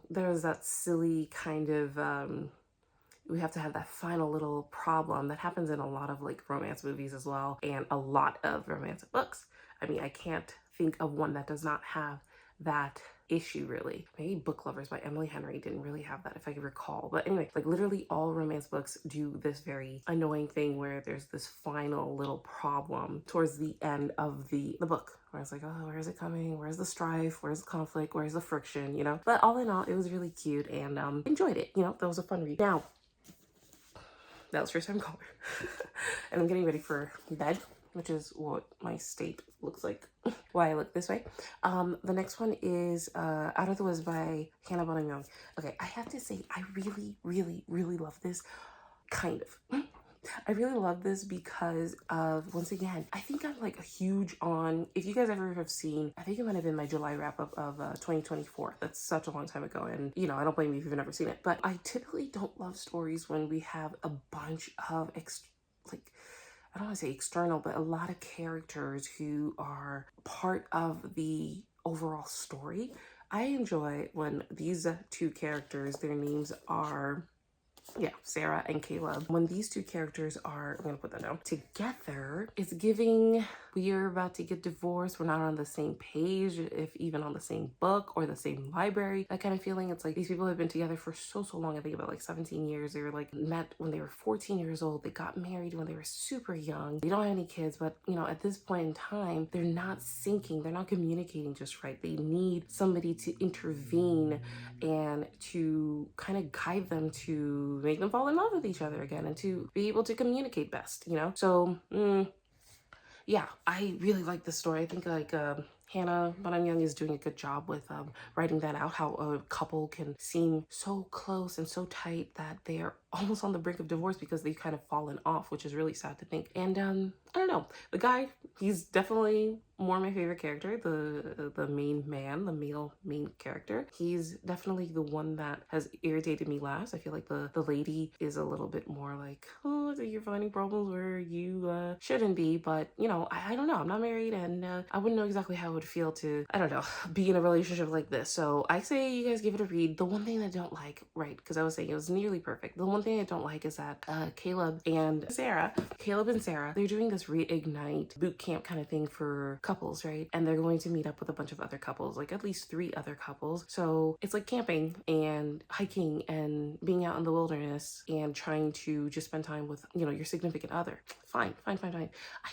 there's that silly kind of, we have to have that final little problem that happens in a lot of like romance movies as well, and a lot of romantic books. I mean, I can't think of one that does not have that issue really. Maybe Book Lovers by Emily Henry didn't really have that, if I can recall. But anyway, like literally all romance books do this very annoying thing where there's this final little problem towards the end of the book, where it's like, oh, where is it coming? Where's the strife? Where's the conflict? Where's the friction? You know? But all in all, it was really cute and enjoyed it. You know, that was a fun read. Now, that was first time caller. And I'm getting ready for bed, which is what my state looks like, why I look this way. The next one is Out of the Woods by Hannah Bonam-Young. Okay, I have to say, I really, really, really love this, kind of. I really love this because of, once again, I think I'm like a huge on, if you guys ever have seen, I think it might have been my July wrap up of 2024. That's such a long time ago. And, you know, I don't blame you if you've never seen it. But I typically don't love stories when we have a bunch of, I don't want to say external, but a lot of characters who are part of the overall story. I enjoy when these two characters, their names are, yeah, Sarah and Caleb. When these two characters are, I'm gonna put that down, together, it's giving, we're about to get divorced, we're not on the same page, if even on the same book or the same library, that kind of feeling. It's like these people have been together for so long. I think about like 17 years. They were like met when they were 14 years old. They got married when they were super young. They don't have any kids, but you know, at this point in time, they're not syncing, they're not communicating just right. They need somebody to intervene and to kind of guide them to make them fall in love with each other again and to be able to communicate best, you know? So, yeah, I really like this story. I think like Hannah Bonam-Young is doing a good job with writing that out, how a couple can seem so close and so tight that they are almost on the brink of divorce because they've kind of fallen off, which is really sad to think. And I don't know, the guy, he's definitely more my favorite character, the main man, the male main character. He's definitely the one that has irritated me last. I feel like the lady is a little bit more like, oh, so you're finding problems where you shouldn't be. But you know, I don't know, I'm not married, and I wouldn't know exactly how it would feel to, I don't know, be in a relationship like this. So I say you guys give it a read. The one thing I don't like, right, because I was saying it was nearly perfect, the one thing I don't like is that Caleb and Sarah, they're doing this reignite boot camp kind of thing for couples, right? And they're going to meet up with a bunch of other couples, like at least 3 other couples. So it's like camping and hiking and being out in the wilderness and trying to just spend time with, you know, your significant other. Fine. I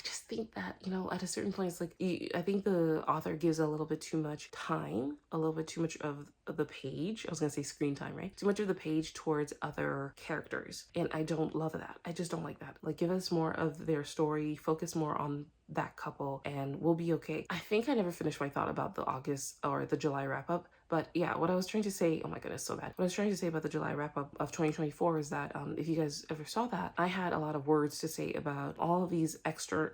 just think that, you know, at a certain point, it's like, I think the author gives a little bit too much time, a little bit too much of the page. I was gonna say screen time, right? Too much of the page towards other characters. And I don't love that. I just don't like that. Like, give us more of their story, focus more on that couple, and we'll be okay. I think I never finished my thought about the August or the July wrap up. But yeah, what I was trying to say, oh my goodness, so bad. What I was trying to say about the July wrap up of 2024 is that if you guys ever saw that, I had a lot of words to say about all of these extra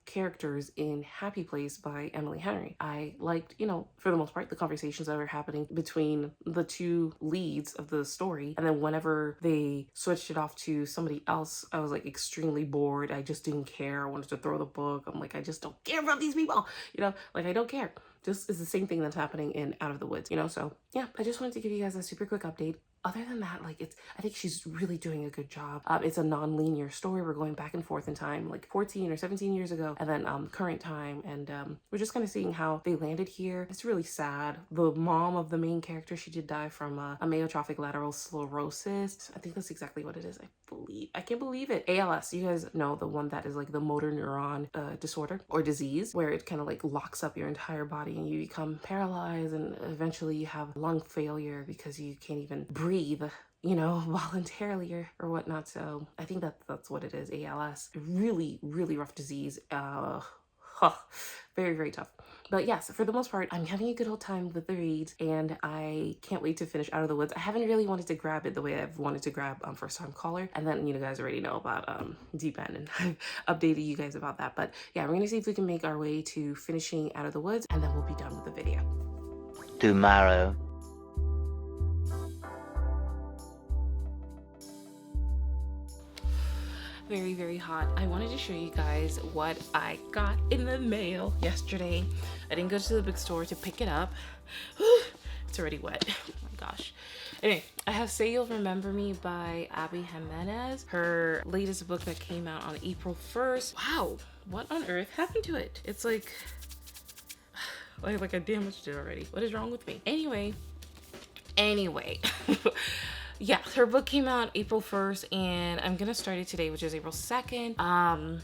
characters in Happy Place by Emily Henry. I liked, you know, for the most part, the conversations that were happening between the 2 leads of the story. And then whenever they switched it off to somebody else, I was like extremely bored. I just didn't care. I wanted to throw the book. I'm like, I just don't care about these people. You know, like I don't care. Just is the same thing that's happening in Out of the Woods, you know? So yeah, I just wanted to give you guys a super quick update. Other than that, like I think she's really doing a good job. It's a non-linear story. We're going back and forth in time, like 14 or 17 years ago, and then current time. And we're just kind of seeing how they landed here. It's really sad. The mom of the main character, she did die from amyotrophic lateral sclerosis. I think that's exactly what it is. I can't believe it. ALS, you guys know, the one that is like the motor neuron disorder or disease, where it kind of like locks up your entire body and you become paralyzed, and eventually you have lung failure because you can't even breathe, you know, voluntarily or whatnot. So I think that's what it is, ALS. Really, really rough disease. Very, very tough. But yes, for the most part, I'm having a good old time with the reads, and I can't wait to finish Out of the Woods. I haven't really wanted to grab it the way I've wanted to grab First Time Caller, and then, you know, guys already know about Deep End, and I've updated you guys about that. But yeah, we're gonna see if we can make our way to finishing Out of the Woods, and then we'll be done with the video. Tomorrow. very, very hot. I wanted to show you guys what I got in the mail yesterday. I didn't go to the big store to pick it up. It's already wet. Oh my gosh. Anyway, I have Say You'll Remember Me by Ali Jimenez. Her latest book that came out on April 1st. Wow, what on earth happened to it? It's like I damaged it already. What is wrong with me? Anyway. Yeah, her book came out April 1st and I'm gonna start it today, which is April 2nd.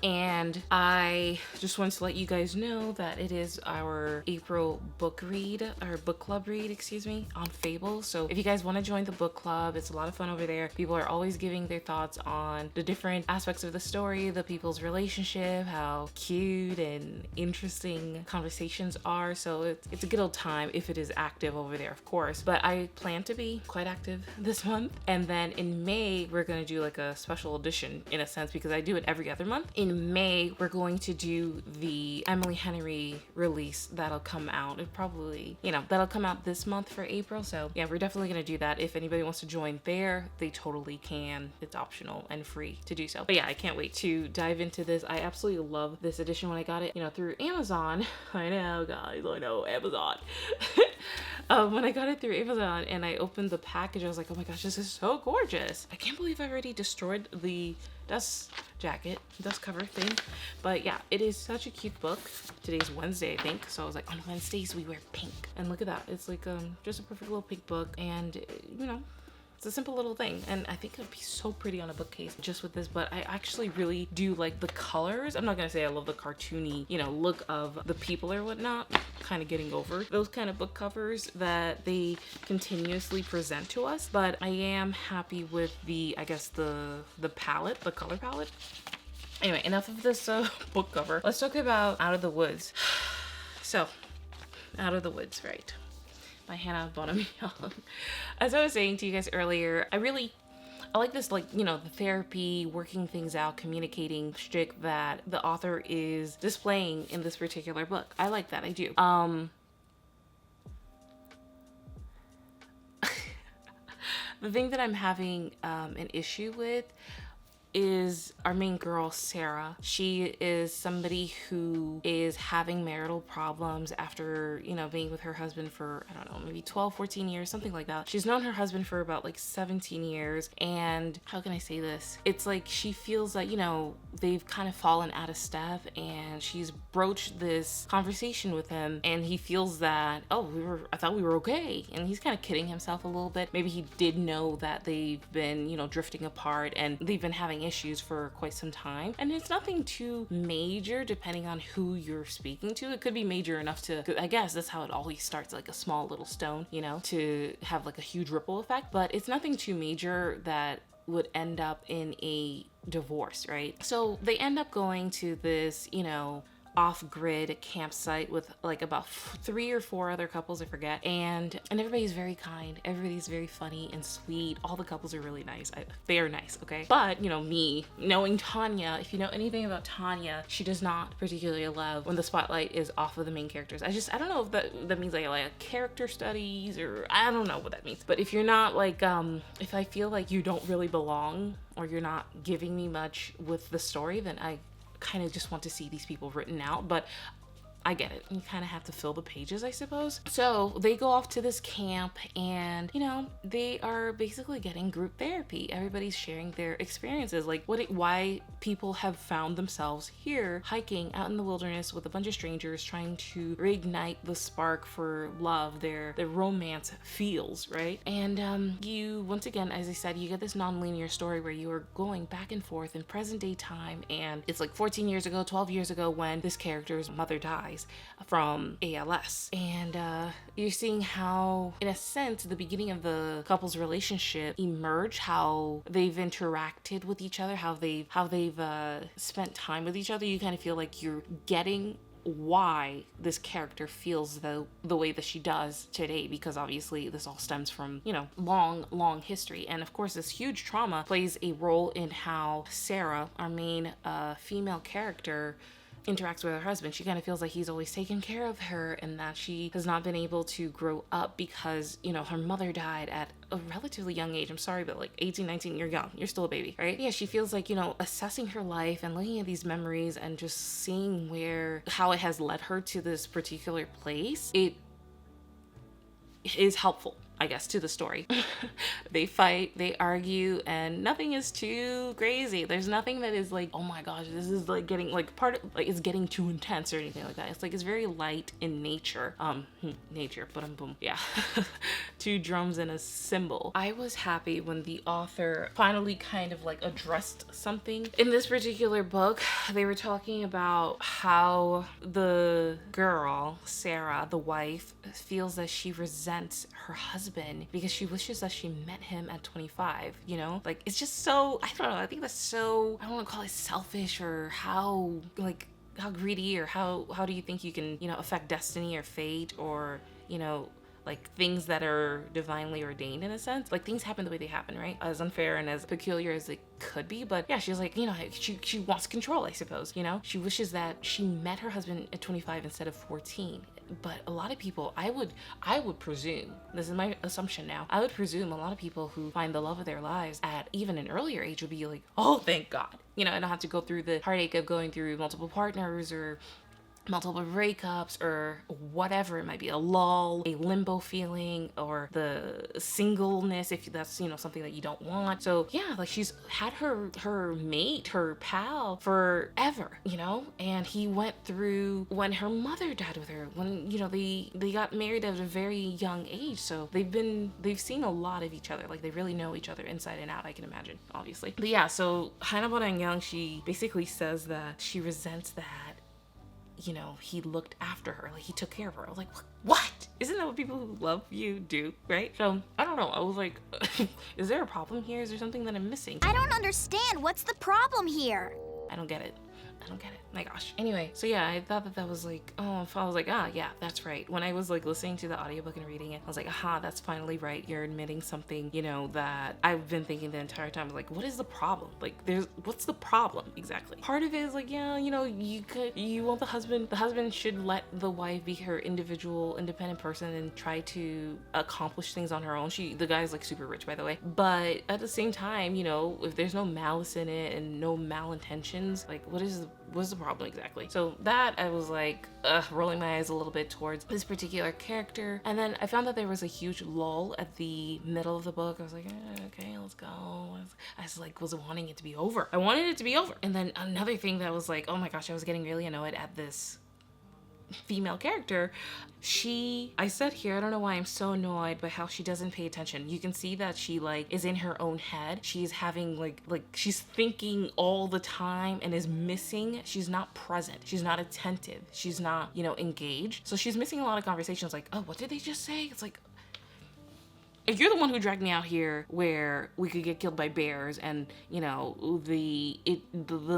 And I just wanted to let you guys know that it is our April book read, our book club read, excuse me, on Fable. So if you guys want to join the book club, it's a lot of fun over there. People are always giving their thoughts on the different aspects of the story, the people's relationship, how cute and interesting conversations are. So it's a good old time if it is active over there, of course. But I plan to be quite active this month. And then in May, we're going to do like a special edition in a sense because I do it every other month. In May, we're going to do the Emily Henry release that'll come out. It probably, that'll come out this month for April. So yeah, we're definitely going to do that. If anybody wants to join there, they totally can. It's optional and free to do so. But yeah, I can't wait to dive into this. I absolutely love this edition when I got it, through Amazon. I know, guys, I know, Amazon. When I got it through Amazon and I opened the package, I was like, oh my gosh, this is so gorgeous. I can't believe I already destroyed the dust cover thing. But yeah, it is such a cute book. Today's Wednesday, I think. So I was like, on Wednesdays we wear pink. And look at that. It's like just a perfect little pink book. And, it's a simple little thing, and I think it would be so pretty on a bookcase just with this, but I actually really do like the colors. I'm not gonna say I love the cartoony, look of the people or whatnot. Kind of getting over those kind of book covers that they continuously present to us, but I am happy with the, I guess, the palette, the color palette. Anyway, enough of this book cover. Let's talk about Out of the Woods. So, Out of the Woods, right? By Hannah Bonam-Young. As I was saying to you guys earlier, I like this, the therapy, working things out, communicating shtick that the author is displaying in this particular book. I like that, I do. The thing that I'm having an issue with is our main girl, Sarah. She is somebody who is having marital problems after, being with her husband for, I don't know, maybe 12, 14 years, something like that. She's known her husband for about 17 years. And how can I say this? It's like she feels like, they've kind of fallen out of step and she's broached this conversation with him and he feels that, I thought we were okay. And he's kind of kidding himself a little bit. Maybe he did know that they've been, drifting apart and they've been having issues for quite some time, and it's nothing too major depending on who you're speaking to. It could be major enough to, I guess that's how it always starts, like a small little stone, to have like a huge ripple effect, but it's nothing too major that would end up in a divorce, right? So they end up going to this, off-grid campsite with like about 3 or 4 other couples, I forget, and everybody's very kind, everybody's very funny and sweet. All the couples are really nice. They are nice, okay? But me knowing Tanya, if you know anything about Tanya, she does not particularly love when the spotlight is off of the main characters. I don't know if that means like a character studies, or I don't know what that means. But if you're not if I feel like you don't really belong or you're not giving me much with the story, then I kind of just want to see these people written out. But I get it. You kind of have to fill the pages, I suppose. So they go off to this camp and, they are basically getting group therapy. Everybody's sharing their experiences, like why people have found themselves here hiking out in the wilderness with a bunch of strangers trying to reignite the spark for love, their romance feels, right? And you, once again, as I said, you get this non-linear story where you are going back and forth in present day time, and it's like 14 years ago, 12 years ago when this character's mother died from ALS, and you're seeing how, in a sense, the beginning of the couple's relationship emerge, how they've interacted with each other, how they've spent time with each other. You kind of feel like you're getting why this character feels the way that she does today, because obviously this all stems from, long history. And of course, this huge trauma plays a role in how Sarah, our main female character, interacts with her husband, she kind of feels like he's always taken care of her and that she has not been able to grow up because, you know, her mother died at a relatively young age. I'm sorry, but like 18, 19, you're young. You're still a baby, right? Yeah, she feels like, you know, assessing her life and looking at these memories and just seeing how it has led her to this particular place, it is helpfful, I guess, to the story. They fight, they argue, and nothing is too crazy. There's nothing that is like, oh my gosh, this is like getting like it's getting too intense or anything like that. It's like, it's very light in nature. Nature, boom. Yeah. 2 drums and a cymbal. I was happy when the author finally kind of like addressed something. In this particular book, they were talking about how the girl, Sarah, the wife, feels that she resents her husband because she wishes that she met him at 25, you know? Like, it's just so, I don't know, I think that's so, I don't want to call it selfish or how greedy or how do you think you can, you know, affect destiny or fate or, you know, like things that are divinely ordained in a sense. Like, things happen the way they happen, right? As unfair and as peculiar as it could be, but yeah, she's like, you know, she wants control, I suppose, you know? She wishes that she met her husband at 25 instead of 14. But a lot of people, I would presume, this is my assumption now, I would presume a lot of people who find the love of their lives at even an earlier age would be like, oh, thank God. You know, I don't have to go through the heartache of going through multiple partners or multiple breakups or whatever it might be, a lull, a limbo feeling, or the singleness, if that's, you know, something that you don't want. So yeah, like, she's had her mate, her pal forever, you know, and he went through when her mother died with her, when, you know, they got married at a very young age, so they've seen a lot of each other, like, they really know each other inside and out, I can imagine, obviously. But yeah, so Hannah Bonam-Young, she basically says that she resents that, you know, he looked after her, like, he took care of her. I was like, what? Isn't that what people who love you do, right? So, I don't know, I was like, is there a problem here? Is there something that I'm missing? I don't understand. What's the problem here? I don't get it. My gosh. Anyway, so yeah, I thought that was like, I was like, yeah, that's right. When I was like listening to the audiobook and reading it, I was like, aha, that's finally right. You're admitting something, you know, that I've been thinking the entire time. Like, what is the problem? Like, what's the problem exactly? Part of it is like, yeah, you know, you want the husband should let the wife be her individual, independent person and try to accomplish things on her own. The guy's like super rich, by the way. But at the same time, you know, if there's no malice in it and no malintentions, like, what's the problem exactly? So that, I was like, rolling my eyes a little bit towards this particular character. And then I found that there was a huge lull at the middle of the book. I was like, okay, let's go. I was wanting it to be over. I wanted it to be over. And then another thing that was like, oh my gosh, I was getting really annoyed at this female character. I said here, I don't know why I'm so annoyed by how she doesn't pay attention. You can see that she like is in her own head. She's having like she's thinking all the time and is missing. She's not present. She's not attentive. She's not, you know, engaged. So she's missing a lot of conversations like, oh, what did they just say? It's like, if you're the one who dragged me out here where we could get killed by bears and, you know, the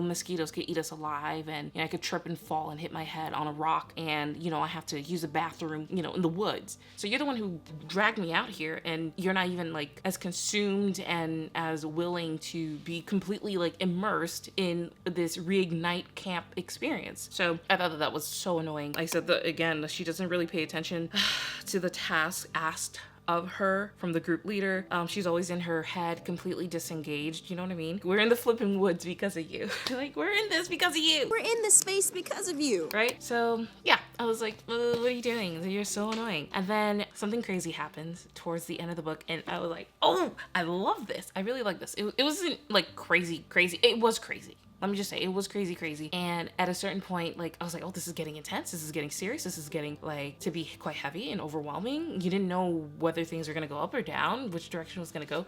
mosquitoes could eat us alive and, you know, I could trip and fall and hit my head on a rock and, you know, I have to use a bathroom, you know, in the woods. So you're the one who dragged me out here and you're not even like as consumed and as willing to be completely like immersed in this reignite camp experience. So I thought that was so annoying. I said that again, she doesn't really pay attention to the task asked of her from the group leader. She's always in her head, completely disengaged, you know what I mean? We're in the flipping woods because of you. Like, we're in this because of you. We're in this space because of you. Right? So, yeah, I was like, what are you doing? You're so annoying. And then something crazy happens towards the end of the book, and I was like, oh, I love this. I really like this. It wasn't, like, crazy. It was crazy. Let me just say, it was crazy. And at a certain point, like, I was like, oh, this is getting intense. This is getting serious. This is getting, like, to be quite heavy and overwhelming. You didn't know whether things are going to go up or down, which direction was going to go.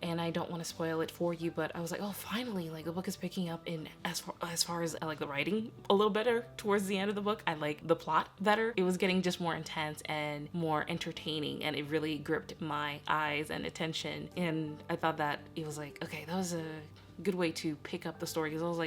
And I don't want to spoil it for you, but I was like, oh, finally, like, the book is picking up in as far as I like the writing a little better towards the end of the book. I like the plot better. It was getting just more intense and more entertaining, and it really gripped my eyes and attention. And I thought that it was like, okay, that was a good way to pick up the story, because I was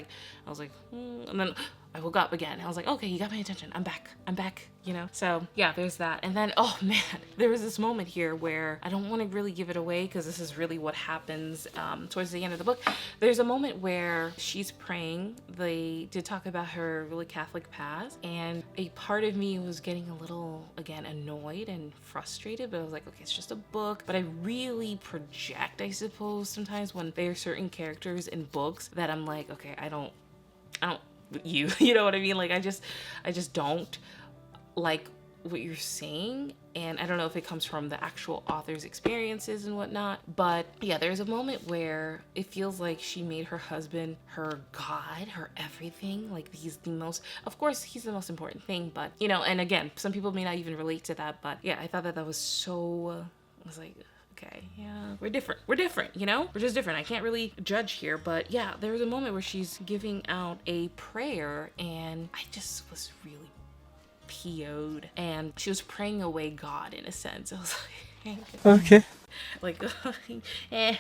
like, and then I woke up again. I was like, okay, you got my attention. I'm back, you know? So yeah, there's that. And then, oh man, there was this moment here where I don't want to really give it away because this is really what happens towards the end of the book. There's a moment where she's praying. They did talk about her really Catholic past, and a part of me was getting a little, again, annoyed and frustrated, but I was like, okay, it's just a book. But I really project, I suppose, sometimes when there are certain characters in books that I'm like, okay, I don't you know what I mean? Like I just don't like what you're saying, and I don't know if it comes from the actual author's experiences and whatnot, but yeah, there's a moment where it feels like she made her husband her god, her everything. Like he's the most, of course he's the most important thing, but you know, and again, some people may not even relate to that, but yeah, I thought that was so, I was like, okay, yeah, we're different, you know? We're just different. I can't really judge here, but yeah, there was a moment where she's giving out a prayer, and I just was really PO'd, and she was praying away God in a sense. I was like, Okay. Like,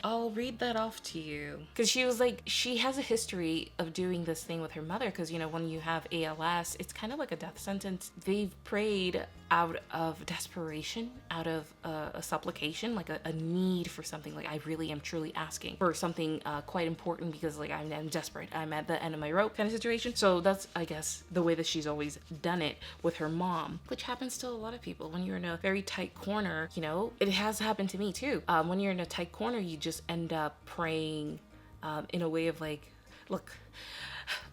I'll read that off to you. Because she was like, she has a history of doing this thing with her mother, because, you know, when you have ALS, it's kind of like a death sentence. They've prayed out of desperation, out of a supplication, like a need for something. Like, I really am truly asking for something quite important, because, like, I'm desperate. I'm at the end of my rope kind of situation. So that's, I guess, the way that she's always done it with her mom, which happens to a lot of people. When you're in a very tight corner, you know, it has happened to me too. When you're in a tight corner, you just end up praying in a way of like, look,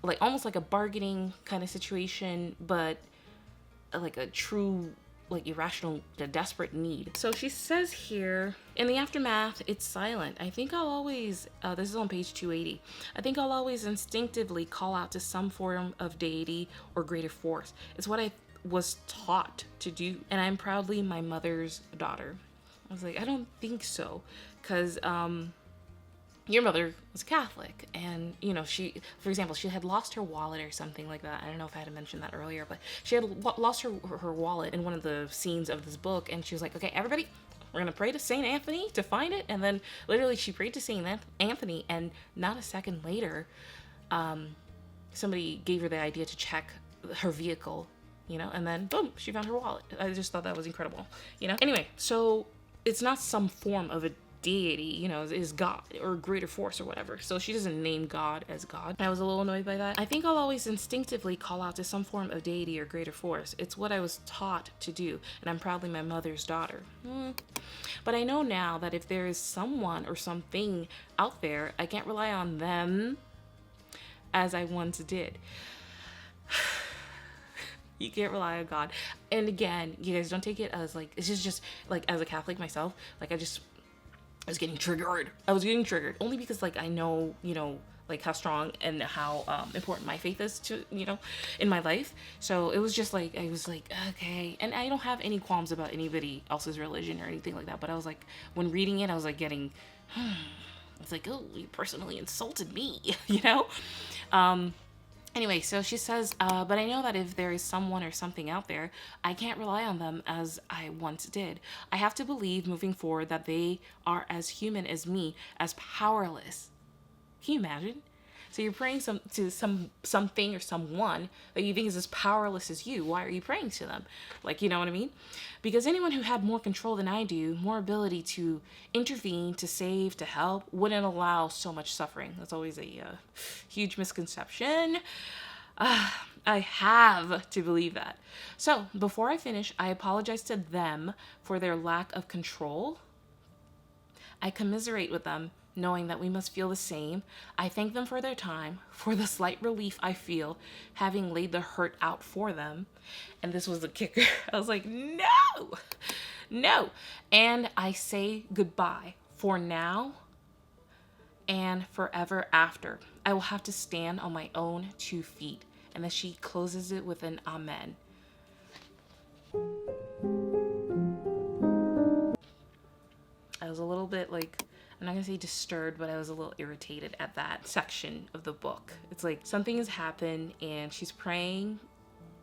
like almost like a bargaining kind of situation, but like a true, like irrational, desperate need. So she says here, in the aftermath, it's silent. I think I'll always, this is on page 280, I think I'll always instinctively call out to some form of deity or greater force. It's what I was taught to do, and I'm proudly my mother's daughter. I was like, I don't think so, because your mother was Catholic, and, you know, she, for example, she had lost her wallet or something like that. I don't know if I had mentioned that earlier, but she had lost her wallet in one of the scenes of this book, and she was like, okay, everybody, we're going to pray to St. Anthony to find it, and then literally she prayed to St. Anthony, and not a second later, somebody gave her the idea to check her vehicle, you know, and then boom, she found her wallet. I just thought that was incredible, you know? Anyway, so it's not some form of a deity, you know, is God or greater force or whatever. So she doesn't name God as God. I was a little annoyed by that. I think I'll always instinctively call out to some form of deity or greater force. It's what I was taught to do, and I'm proudly my mother's daughter. But I know now that if there is someone or something out there, I can't rely on them as I once did. You can't rely on God. And again, you guys don't take it as like, it's just like, as a Catholic myself, like I was getting triggered. I was getting triggered only because, like, I know, you know, like how strong and how important my faith is to, you know, in my life. So it was just like, I was like, okay. And I don't have any qualms about anybody else's religion or anything like that. But I was like, when reading it, I was like getting, it's like, oh, you personally insulted me, you know? Anyway, so she says, but I know that if there is someone or something out there, I can't rely on them as I once did. I have to believe moving forward that they are as human as me, as powerless. Can you imagine? So you're praying to something or someone that you think is as powerless as you. Why are you praying to them? Like, you know what I mean? Because anyone who had more control than I do, more ability to intervene, to save, to help, wouldn't allow so much suffering. That's always a huge misconception. I have to believe that. So before I finish, I apologize to them for their lack of control. I commiserate with them, knowing that we must feel the same. I thank them for their time, for the slight relief I feel, having laid the hurt out for them. And this was the kicker. I was like, no. And I say goodbye for now and forever after. I will have to stand on my own 2 feet. And then she closes it with an amen. I was a little bit like, I'm not gonna say disturbed, but I was a little irritated at that section of the book. It's like something has happened and she's praying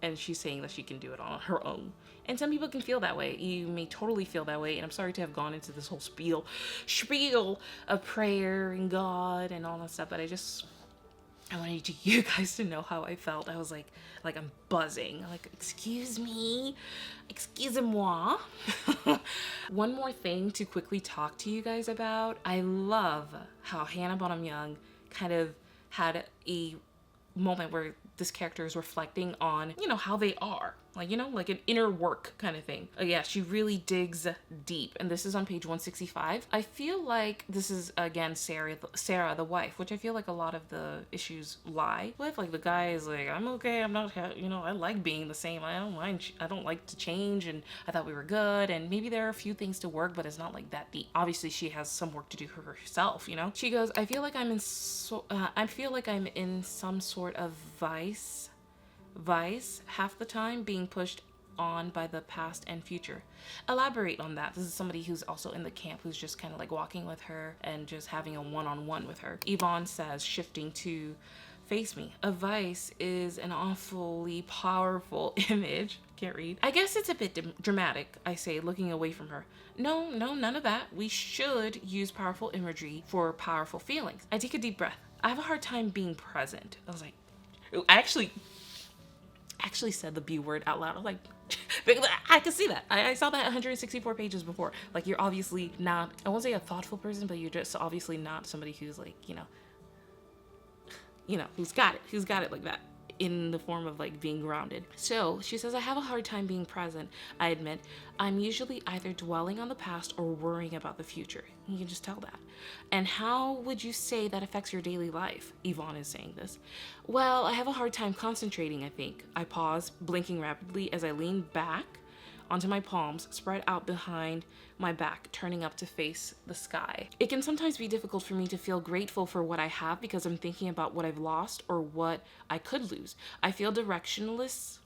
and she's saying that she can do it on her own. And some people can feel that way. You may totally feel that way. And I'm sorry to have gone into this whole spiel of prayer and God and all that stuff, but I just, I wanted you guys to know how I felt. I was like I'm buzzing. Like, excuse me, excusez-moi. One more thing to quickly talk to you guys about. I love how Hannah Bonam-Young kind of had a moment where this character is reflecting on, you know, how they are. Like, you know, like an inner work kind of thing. Yeah, she really digs deep. And this is on page 165. I feel like this is, again, Sarah, the wife, which I feel like a lot of the issues lie with. Like, the guy is like, I'm okay, I'm not, you know, I like being the same. I don't mind, I don't like to change, and I thought we were good. And maybe there are a few things to work, but it's not like that deep. Obviously, she has some work to do for herself, you know? She goes, I feel like I'm in some sort of vice half the time, being pushed on by the past and future. Elaborate on that. This is somebody who's also in the camp, who's just kind of like walking with her and just having a one-on-one with her. Yvonne says, shifting to face me. A vice is an awfully powerful image. Can't read. I guess it's a bit dramatic, I say, looking away from her. No, none of that. We should use powerful imagery for powerful feelings. I take a deep breath. I have a hard time being present. I was like, I actually said the B word out loud. I was like, I could see that. I saw that 164 pages before. Like, you're obviously not, I won't say a thoughtful person, but you're just obviously not somebody who's like, you know, who's got it like that, in the form of like being grounded. So she says, I have a hard time being present. I admit, I'm usually either dwelling on the past or worrying about the future. You can just tell that. And how would you say that affects your daily life? Yvonne is saying this. Well, I have a hard time concentrating, I think. I pause, blinking rapidly as I lean back onto my palms, spread out behind my back, turning up to face the sky. It can sometimes be difficult for me to feel grateful for what I have because I'm thinking about what I've lost or what I could lose. I feel directionless.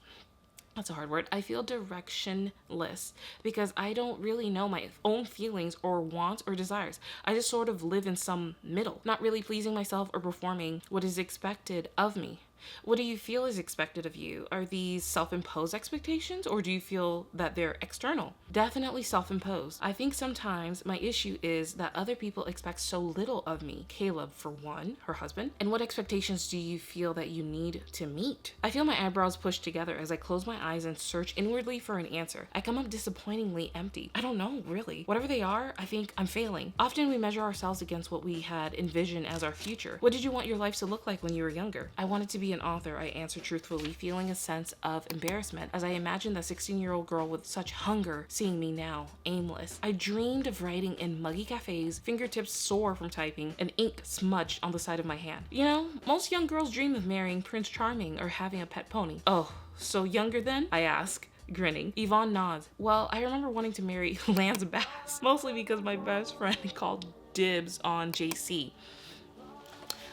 That's a hard word. I feel directionless because I don't really know my own feelings or wants or desires. I just sort of live in some middle, not really pleasing myself or performing what is expected of me. What do you feel is expected of you? Are these self-imposed expectations, or do you feel that they're external? Definitely self-imposed. I think sometimes my issue is that other people expect so little of me. Caleb, for one, her husband. And what expectations do you feel that you need to meet? I feel my eyebrows pushed together as I close my eyes and search inwardly for an answer. I come up disappointingly empty. I don't know, really. Whatever they are, I think I'm failing. Often we measure ourselves against what we had envisioned as our future. What did you want your life to look like when you were younger? I wanted to be an author, I answer truthfully, feeling a sense of embarrassment as I imagined the 16-year-old girl with such hunger seeing me now, aimless. I dreamed of writing in muggy cafes, fingertips sore from typing, and ink smudged on the side of my hand. You know, most young girls dream of marrying Prince Charming or having a pet pony. Oh, so younger then? I ask, grinning. Yvonne nods. Well, I remember wanting to marry Lance Bass, mostly because my best friend called dibs on JC.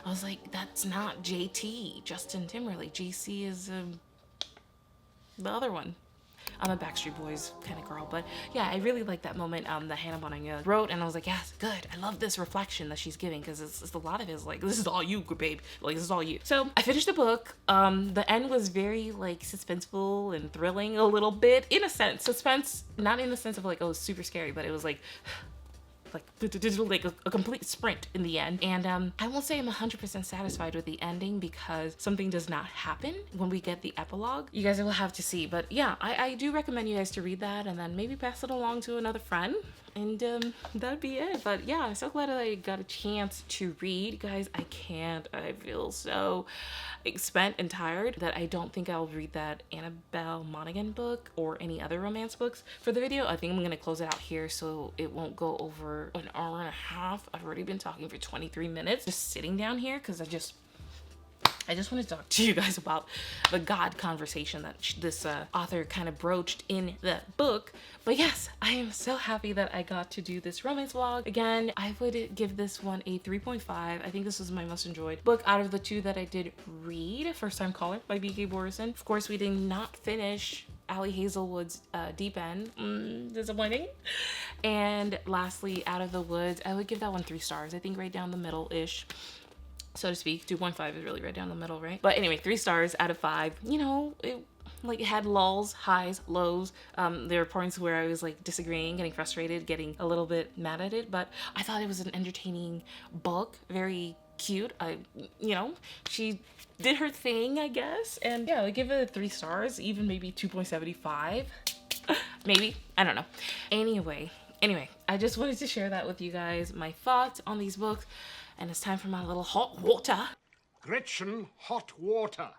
I was like, that's not JT, Justin Timberlake. JC is the other one. I'm a Backstreet Boys kind of girl, but yeah, I really like that moment that Hannah Bonam-Young wrote, and I was like, yes, good. I love this reflection that she's giving, because it's a lot of it is like, this is all you, babe. Like, this is all you. So I finished the book. The end was very like suspenseful and thrilling a little bit, in a sense. Suspense, not in the sense of like, oh, it's super scary, but it was like a complete sprint in the end. And I won't say I'm 100% satisfied with the ending because something does not happen when we get the epilogue. You guys will have to see, but yeah, I do recommend you guys to read that and then maybe pass it along to another friend, and that'd be it. But yeah, I'm so glad that I got a chance to read. Guys, I feel so spent and tired that I don't think I'll read that Annabelle Monaghan book or any other romance books for the video. I think I'm gonna close it out here so it won't go over an hour and a half. I've already been talking for 23 minutes just sitting down here because I just want to talk to you guys about the God conversation that this author kind of broached in the book. But yes, I am so happy that I got to do this romance vlog. Again, I would give this one a 3.5. I think this was my most enjoyed book out of the two that I did read. First Time Caller by B.K. Borison. Of course, we did not finish Ali Hazelwood's Deep End. Disappointing. And lastly, Out of the Woods. I would give that one 3 stars. I think right down the middle-ish, so to speak. 2.5 is really right down the middle, right? But anyway, 3 stars out of 5. You know, it had lulls, highs, lows. There were points where I was like disagreeing, getting frustrated, getting a little bit mad at it, but I thought it was an entertaining book, very cute. She did her thing, I guess. And yeah, I give it 3 stars, even maybe 2.75. Maybe, I don't know. Anyway, I just wanted to share that with you guys, my thoughts on these books. And it's time for my little hot water. Gretchen, hot water.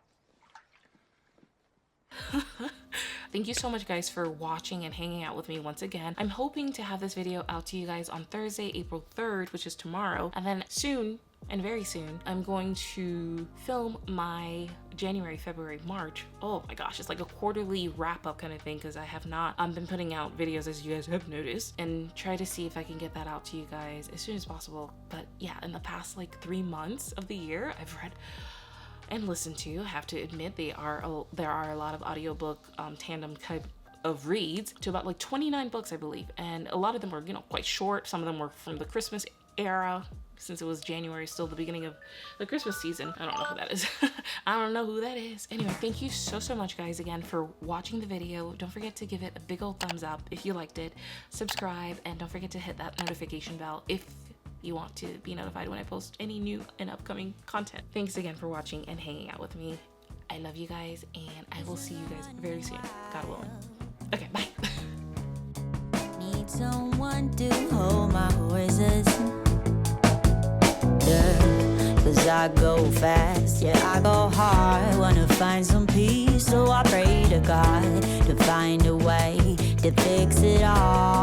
Thank you so much, guys, for watching and hanging out with me once again. I'm hoping to have this video out to you guys on Thursday, April 3rd, which is tomorrow. And then soon, and very soon, I'm going to film my January, February, March. Oh my gosh, it's like a quarterly wrap-up kind of thing, because I have not been putting out videos, as you guys have noticed, and try to see if I can get that out to you guys as soon as possible. But yeah, in the past like 3 months of the year, I've read and listened to, I have to admit, there are a lot of audiobook tandem type of reads, to about like 29 books, I believe. And a lot of them were, quite short. Some of them were from the Christmas era, since it was January, still the beginning of the Christmas season. I don't know who that is. I don't know who that is. Anyway, thank you so much, guys, again, for watching the video. Don't forget to give it a big old thumbs up if you liked it. Subscribe, and don't forget to hit that notification bell if you want to be notified when I post any new and upcoming content. Thanks again for watching and hanging out with me. I love you guys, and I will see you guys very soon, God willing. Okay, bye. Need someone to hold my horses. Yeah, 'cause I go fast, yeah, I go hard. Wanna find some peace, so I pray to God to find a way to fix it all.